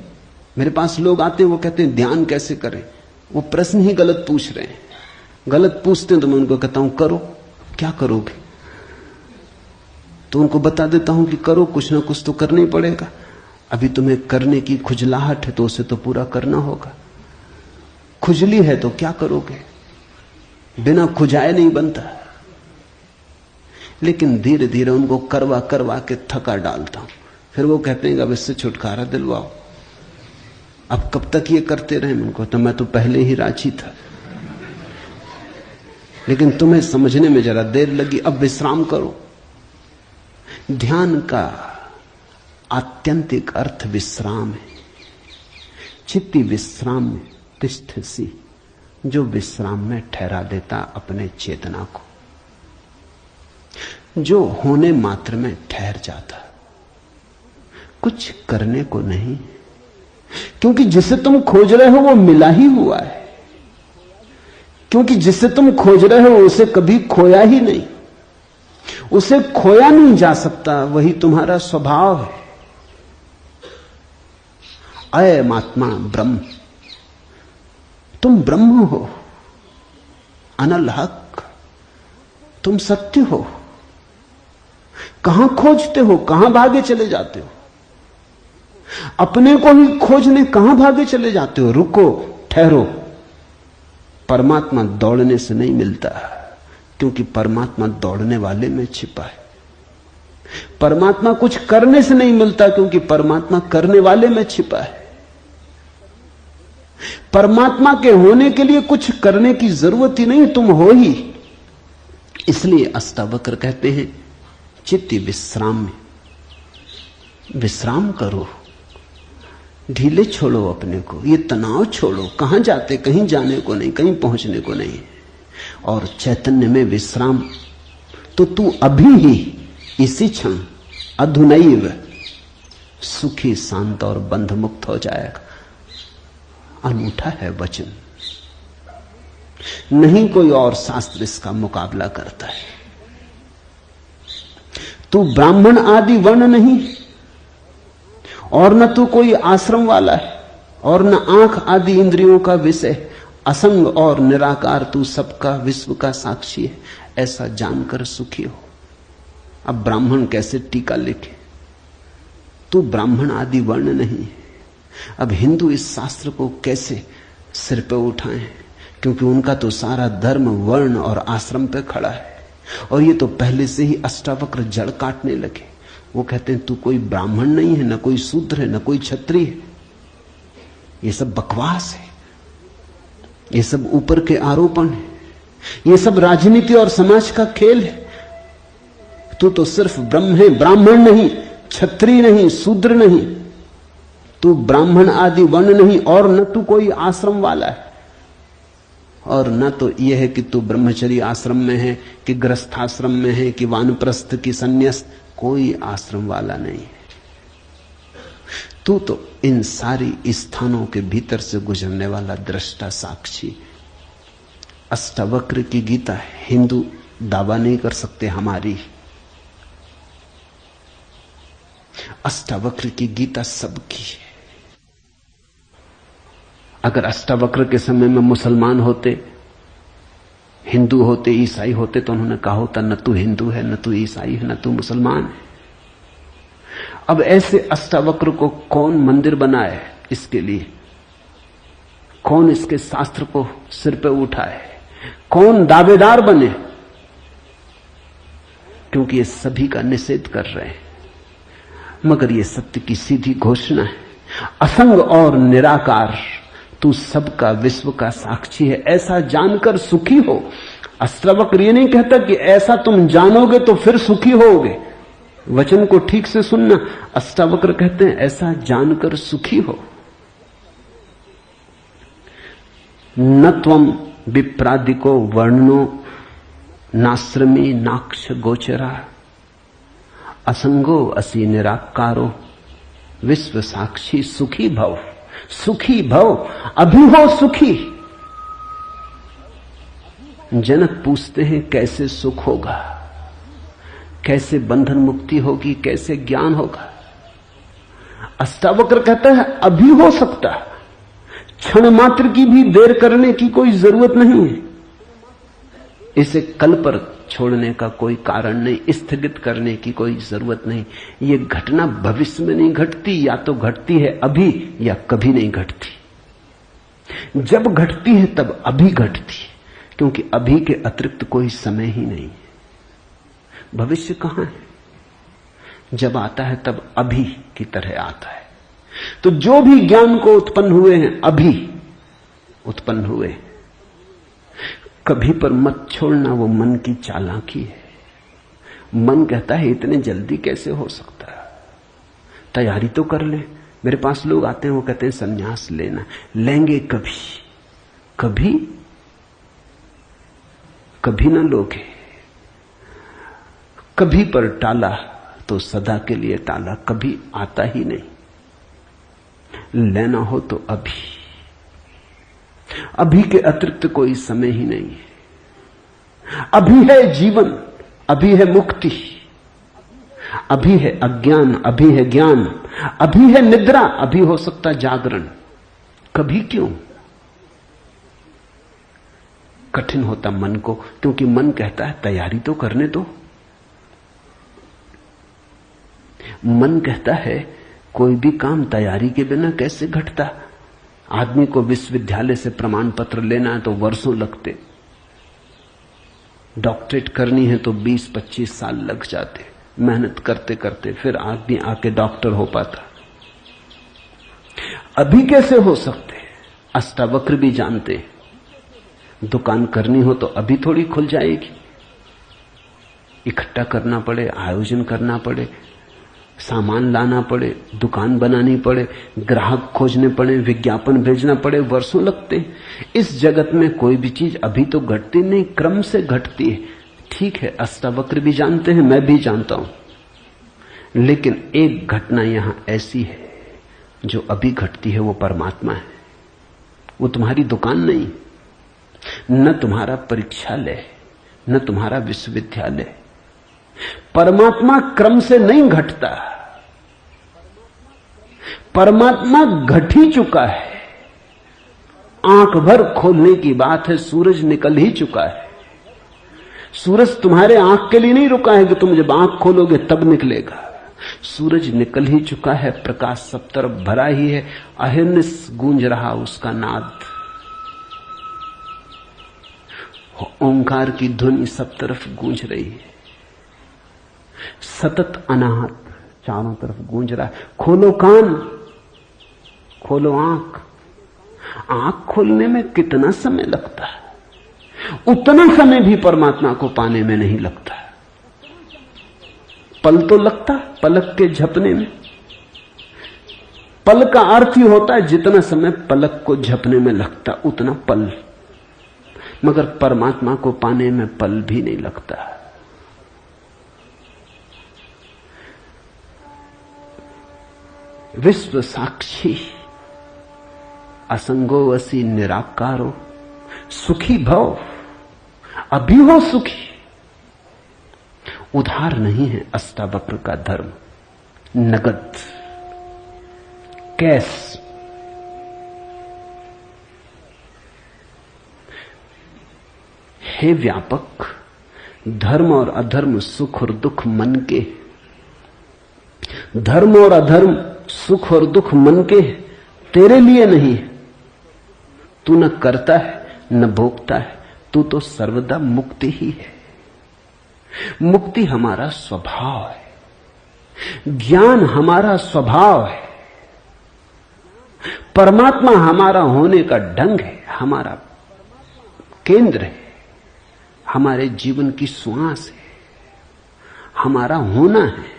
मेरे पास लोग आते हैं, वो कहते हैं ध्यान कैसे करें। वो प्रश्न ही गलत पूछ रहे हैं। गलत पूछते हैं तो मैं उनको कहता हूं करो। क्या करोगे? तो उनको बता देता हूं कि करो, कुछ ना कुछ तो करना ही पड़ेगा। अभी तुम्हें करने की खुजलाहट है तो उसे तो पूरा करना होगा। खुजली है तो क्या करोगे? बिना खुजाए नहीं बनता। लेकिन धीरे धीरे उनको करवा करवा के थका डालता हूं। फिर वो कहते हैं अब इससे छुटकारा दिलवाओ। अब कब तक ये करते रहे? उनको तो मैं तो पहले ही राजी था, लेकिन तुम्हें समझने में जरा देर लगी। अब विश्राम करो। ध्यान का आत्यंतिक अर्थ विश्राम है। चित्ति विश्राम में तिष्ठसि, जो विश्राम में ठहरा देता अपने चेतना को, जो होने मात्र में ठहर जाता, कुछ करने को नहीं। क्योंकि जिसे तुम खोज रहे हो वो मिला ही हुआ है। क्योंकि जिसे तुम खोज रहे हो उसे कभी खोया ही नहीं। उसे खोया नहीं जा सकता, वही तुम्हारा स्वभाव है। अयम आत्मा ब्रह्म, तुम ब्रह्म हो, अनल हक, तुम सत्य हो। कहां खोजते हो? कहां भागे चले जाते हो? अपने को ही खोजने कहां भागे चले जाते हो? रुको, ठहरो। परमात्मा दौड़ने से नहीं मिलता, क्योंकि परमात्मा दौड़ने वाले में छिपा है। परमात्मा कुछ करने से नहीं मिलता, क्योंकि परमात्मा करने वाले में छिपा है। परमात्मा के होने के लिए कुछ करने की जरूरत ही नहीं, तुम हो ही। इसलिए अष्टावक्र कहते हैं चित्त विश्राम में, विश्राम करो, ढीले छोड़ो अपने को, ये तनाव छोड़ो। कहां जाते? कहीं जाने को नहीं, कहीं पहुंचने को नहीं। और चैतन्य में विश्राम, तो तू अभी ही इसी क्षण अधुनैव सुखी शांत और बंध मुक्त हो जाएगा। अनूठा है वचन, नहीं कोई और शास्त्र इसका मुकाबला करता है। तू ब्राह्मण आदि वर्ण नहीं, और न तू कोई आश्रम वाला है, और न आंख आदि इंद्रियों का विषय। असंग और निराकार तू सबका विश्व का साक्षी है, ऐसा जानकर सुखी हो। अब ब्राह्मण कैसे टीका लिखे? तू ब्राह्मण आदि वर्ण नहीं है। अब हिंदू इस शास्त्र को कैसे सिर पे उठाएं? क्योंकि उनका तो सारा धर्म वर्ण और आश्रम पे खड़ा है, और ये तो पहले से ही अष्टावक्र जड़ काटने लगे। वो कहते हैं तू कोई ब्राह्मण नहीं है, न कोई शूद्र है, न कोई क्षत्रिय है। ये सब बकवास है, ये सब ऊपर के आरोपण है, ये सब राजनीति और समाज का खेल है। तू तो सिर्फ ब्रह्म है, ब्राह्मण नहीं, क्षत्रिय नहीं, शूद्र नहीं। तू ब्राह्मण आदि वर्ण नहीं, और न तू कोई आश्रम वाला है, और न तो यह है कि तू ब्रह्मचर्य आश्रम में है कि गृहस्थाश्रम में है कि वानप्रस्थ की संन्यास, कोई आश्रम वाला नहीं है। तू तो इन सारी स्थानों के भीतर से गुजरने वाला दृष्टा साक्षी। अष्टावक्र की गीता हिंदू दावा नहीं कर सकते हमारी। अष्टावक्र की गीता सबकी है। अगर अष्टावक्र के समय में मुसलमान होते, हिंदू होते, ईसाई होते, तो उन्होंने कहा होता न तू हिंदू है, न तू ईसाई है, न तू मुसलमान है। अब ऐसे अष्टावक्र को कौन मंदिर बनाए? इसके लिए कौन इसके शास्त्र को सिर पे उठाए? कौन दावेदार बने? क्योंकि ये सभी का निषेध कर रहे हैं। मगर ये सत्य की सीधी घोषणा है, असंग और निराकार तू सबका विश्व का साक्षी है, ऐसा जानकर सुखी हो। अष्टावक्र ये नहीं कहता कि ऐसा तुम जानोगे तो फिर सुखी होगे। वचन को ठीक से सुनना। अष्टावक्र कहते हैं ऐसा जानकर सुखी हो। न त्वम विप्रादिको वर्णनो नाश्रमी नाक्ष गोचरा असंगो असि निराकारो विश्व साक्षी सुखी भव। सुखी भव, अभी हो सुखी। जनक पूछते हैं कैसे सुख होगा, कैसे बंधन मुक्ति होगी, कैसे ज्ञान होगा? अष्टावक्र कहता है अभी हो सकता, क्षण मात्र की भी देर करने की कोई जरूरत नहीं है। इसे कल पर छोड़ने का कोई कारण नहीं, स्थगित करने की कोई जरूरत नहीं। ये घटना भविष्य में नहीं घटती, या तो घटती है अभी या कभी नहीं घटती। जब घटती है तब अभी घटती है, क्योंकि अभी के अतिरिक्त कोई समय ही नहीं है। भविष्य कहां है? जब आता है तब अभी की तरह आता है। तो जो भी ज्ञान को उत्पन्न हुए हैं अभी उत्पन्न हुए। कभी पर मत छोड़ना, वो मन की चालाकी है। मन कहता है इतने जल्दी कैसे हो सकता है, तैयारी तो कर ले। मेरे पास लोग आते हैं, वो कहते हैं संन्यास लेना, लेंगे कभी? कभी कभी ना लोगे। कभी पर टाला तो सदा के लिए टाला, कभी आता ही नहीं। लेना हो तो अभी, अभी के अतिरिक्त कोई समय ही नहीं है। अभी है जीवन, अभी है मुक्ति, अभी है अज्ञान, अभी है ज्ञान, अभी है निद्रा, अभी हो सकता जागरण। कभी क्यों? कठिन होता मन को, क्योंकि मन कहता है तैयारी तो करने दो। मन कहता है कोई भी काम तैयारी के बिना कैसे घटता। आदमी को विश्वविद्यालय से प्रमाण पत्र लेना है तो वर्षों लगते, डॉक्टरेट करनी है तो 20-25 साल लग जाते, मेहनत करते करते फिर आदमी आके डॉक्टर हो पाता। अभी कैसे हो सकते? अष्टावक्र भी जानते, दुकान करनी हो तो अभी थोड़ी खुल जाएगी। इकट्ठा करना पड़े, आयोजन करना पड़े, सामान लाना पड़े, दुकान बनानी पड़े, ग्राहक खोजने पड़े, विज्ञापन भेजना पड़े, वर्षों लगते हैं। इस जगत में कोई भी चीज अभी तो घटती नहीं, क्रम से घटती है। ठीक है, अष्टावक्र भी जानते हैं, मैं भी जानता हूं, लेकिन एक घटना यहां ऐसी है जो अभी घटती है, वो परमात्मा है। वो तुम्हारी दुकान नहीं, न तुम्हारा परीक्षालय, न तुम्हारा विश्वविद्यालय। परमात्मा क्रम से नहीं घटता, परमात्मा घट ही चुका है। आंख भर खोलने की बात है, सूरज निकल ही चुका है। सूरज तुम्हारे आंख के लिए नहीं रुका है कि तुम जब आंख खोलोगे तब निकलेगा। सूरज निकल ही चुका है, प्रकाश सब तरफ भरा ही है, अहिर्निश गूंज रहा उसका नाद, ओंकार की ध्वनि सब तरफ गूंज रही है, सतत अनाहत चारों तरफ गूंज रहा है। खोलो कान, खोलो आंख। आंख खोलने में कितना समय लगता है, उतना समय भी परमात्मा को पाने में नहीं लगता। पल तो लगता पलक के झपने में। पल का अर्थ ही होता है जितना समय पलक को झपने में लगता उतना पल, मगर परमात्मा को पाने में पल भी नहीं लगता। विश्व साक्षी असंगो वसी निराकारो, सुखी भव अभी हो सुखी। उधार नहीं है अष्टावक्र का धर्म, नगद, कैश। हे व्यापक, धर्म और अधर्म, सुख और दुख मन के। धर्म और अधर्म, सुख और दुख मन के, तेरे लिए नहीं। तू न करता है न भोगता है, तू तो सर्वदा मुक्ति ही है। मुक्ति हमारा स्वभाव है, ज्ञान हमारा स्वभाव है, परमात्मा हमारा होने का ढंग है, हमारा केंद्र है, हमारे जीवन की श्वास है, हमारा होना है।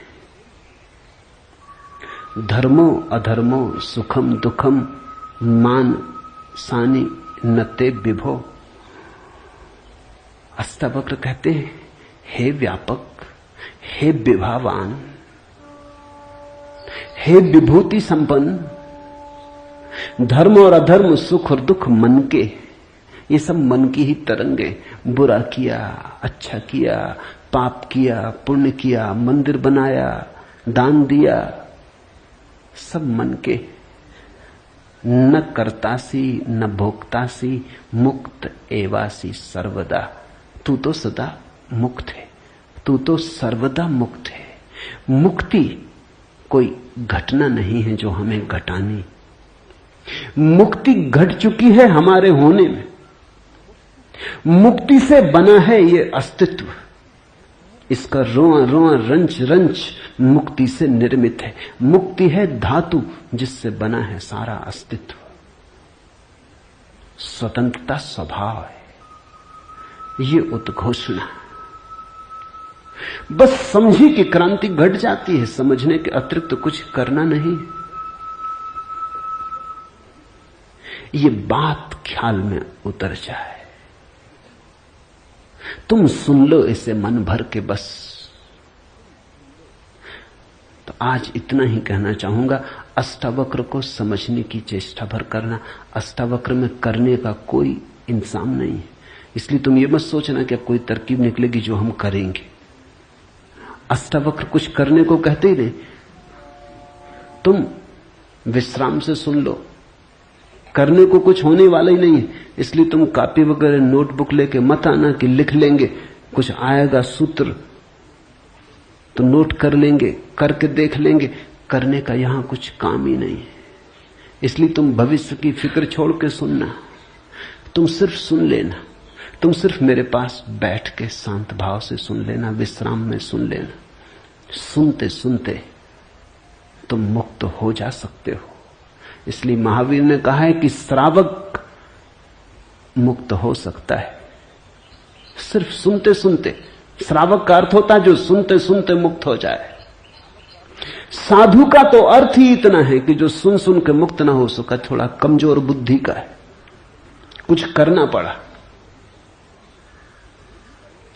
धर्मो अधर्मो सुखम दुखम मान सानी नते विभो। अष्टावक्र कहते हैं, हे व्यापक, हे विभावान, हे विभूति संपन्न, धर्म और अधर्म, सुख और दुख मन के, ये सब मन की ही तरंगे। बुरा किया, अच्छा किया, पाप किया, पुण्य किया, मंदिर बनाया, दान दिया, सब मन के। न करतासी न भोक्तासी, मुक्त एवासी सर्वदा। तू तो सदा मुक्त है, तू तो सर्वदा मुक्त है। मुक्ति कोई घटना नहीं है जो हमें घटानी, मुक्ति घट चुकी है हमारे होने में। मुक्ति से बना है ये अस्तित्व, इसका रोआ रोआ रंच रंच मुक्ति से निर्मित है। मुक्ति है धातु जिससे बना है सारा अस्तित्व। स्वतंत्रता स्वभाव है, ये उद्घोषणा। बस समझी कि क्रांति घट जाती है, समझने के अतिरिक्त तो कुछ करना नहीं। ये बात ख्याल में उतर जाए, तुम सुन लो इसे मन भर के बस। तो आज इतना ही कहना चाहूंगा। अष्टावक्र को समझने की चेष्टा भर करना। अष्टावक्र में करने का कोई इंतजाम नहीं है, इसलिए तुम ये मत सोचना कि अब कोई तरकीब निकलेगी जो हम करेंगे। अष्टावक्र कुछ करने को कहते ही नहीं, तुम विश्राम से सुन लो, करने को कुछ होने वाला ही नहीं है। इसलिए तुम कॉपी वगैरह नोटबुक लेके मत आना कि लिख लेंगे, कुछ आएगा सूत्र तो नोट कर लेंगे, करके देख लेंगे। करने का यहां कुछ काम ही नहीं है। इसलिए तुम भविष्य की फिक्र छोड़ के सुनना, तुम सिर्फ सुन लेना, तुम सिर्फ मेरे पास बैठ के शांत भाव से सुन लेना, विश्राम में सुन लेना। सुनते सुनते तुम मुक्त हो जा सकते हो। इसलिए महावीर ने कहा है कि श्रावक मुक्त हो सकता है सिर्फ सुनते सुनते। श्रावक का अर्थ होता है जो सुनते सुनते मुक्त हो जाए। साधु का तो अर्थ ही इतना है कि जो सुन सुन के मुक्त ना हो सका, थोड़ा कमजोर बुद्धि का है, कुछ करना पड़ा।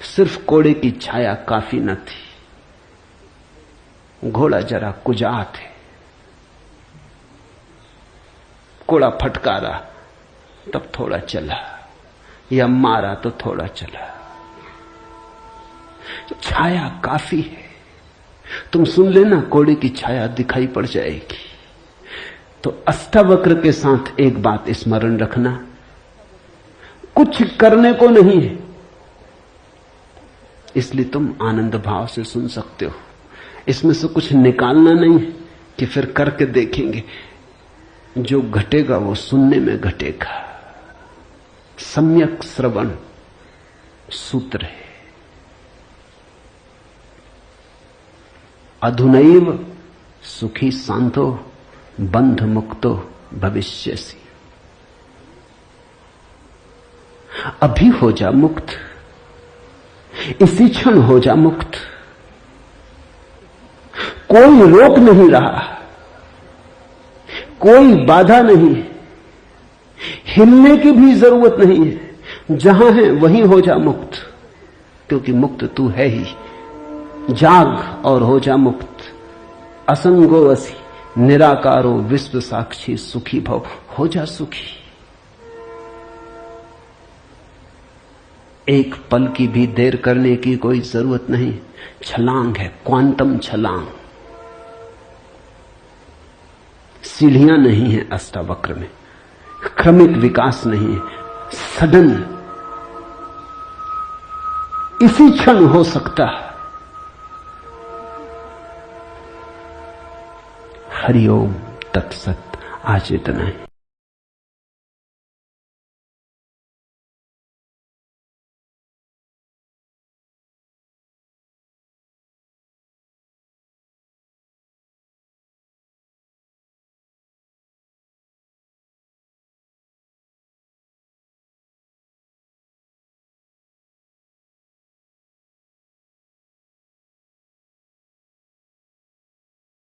सिर्फ कोड़े की छाया काफी न थी, घोड़ा जरा कुजात है, कोड़ा फटकारा तब थोड़ा चला, या मारा तो थोड़ा चला। छाया काफी है। तुम सुन लेना, कोड़े की छाया दिखाई पड़ जाएगी। तो अष्टावक्र के साथ एक बात स्मरण रखना, कुछ करने को नहीं है, इसलिए तुम आनंद भाव से सुन सकते हो। इसमें से कुछ निकालना नहीं है कि फिर करके देखेंगे। जो घटेगा वो सुनने में घटेगा। सम्यक श्रवण सूत्र है। अधुनैव सुखी शांतो बंध मुक्तो भविष्यसि। अभी हो जा मुक्त, इसी क्षण हो जा मुक्त। कोई रोक नहीं रहा, कोई बाधा नहीं, हिलने की भी जरूरत नहीं है। जहां है वहीं हो जा मुक्त, क्योंकि मुक्त तू है ही। जाग और हो जा मुक्त। असंगो असि निराकारो विश्व साक्षी सुखी भव। हो जा सुखी। एक पल की भी देर करने की कोई जरूरत नहीं। छलांग है, क्वांटम छलांग। सीढ़ियां नहीं है अष्टावक्र में, क्रमिक विकास नहीं है, सडन इसी क्षण हो सकता है। हरिओम तत्सत। आज इतना है।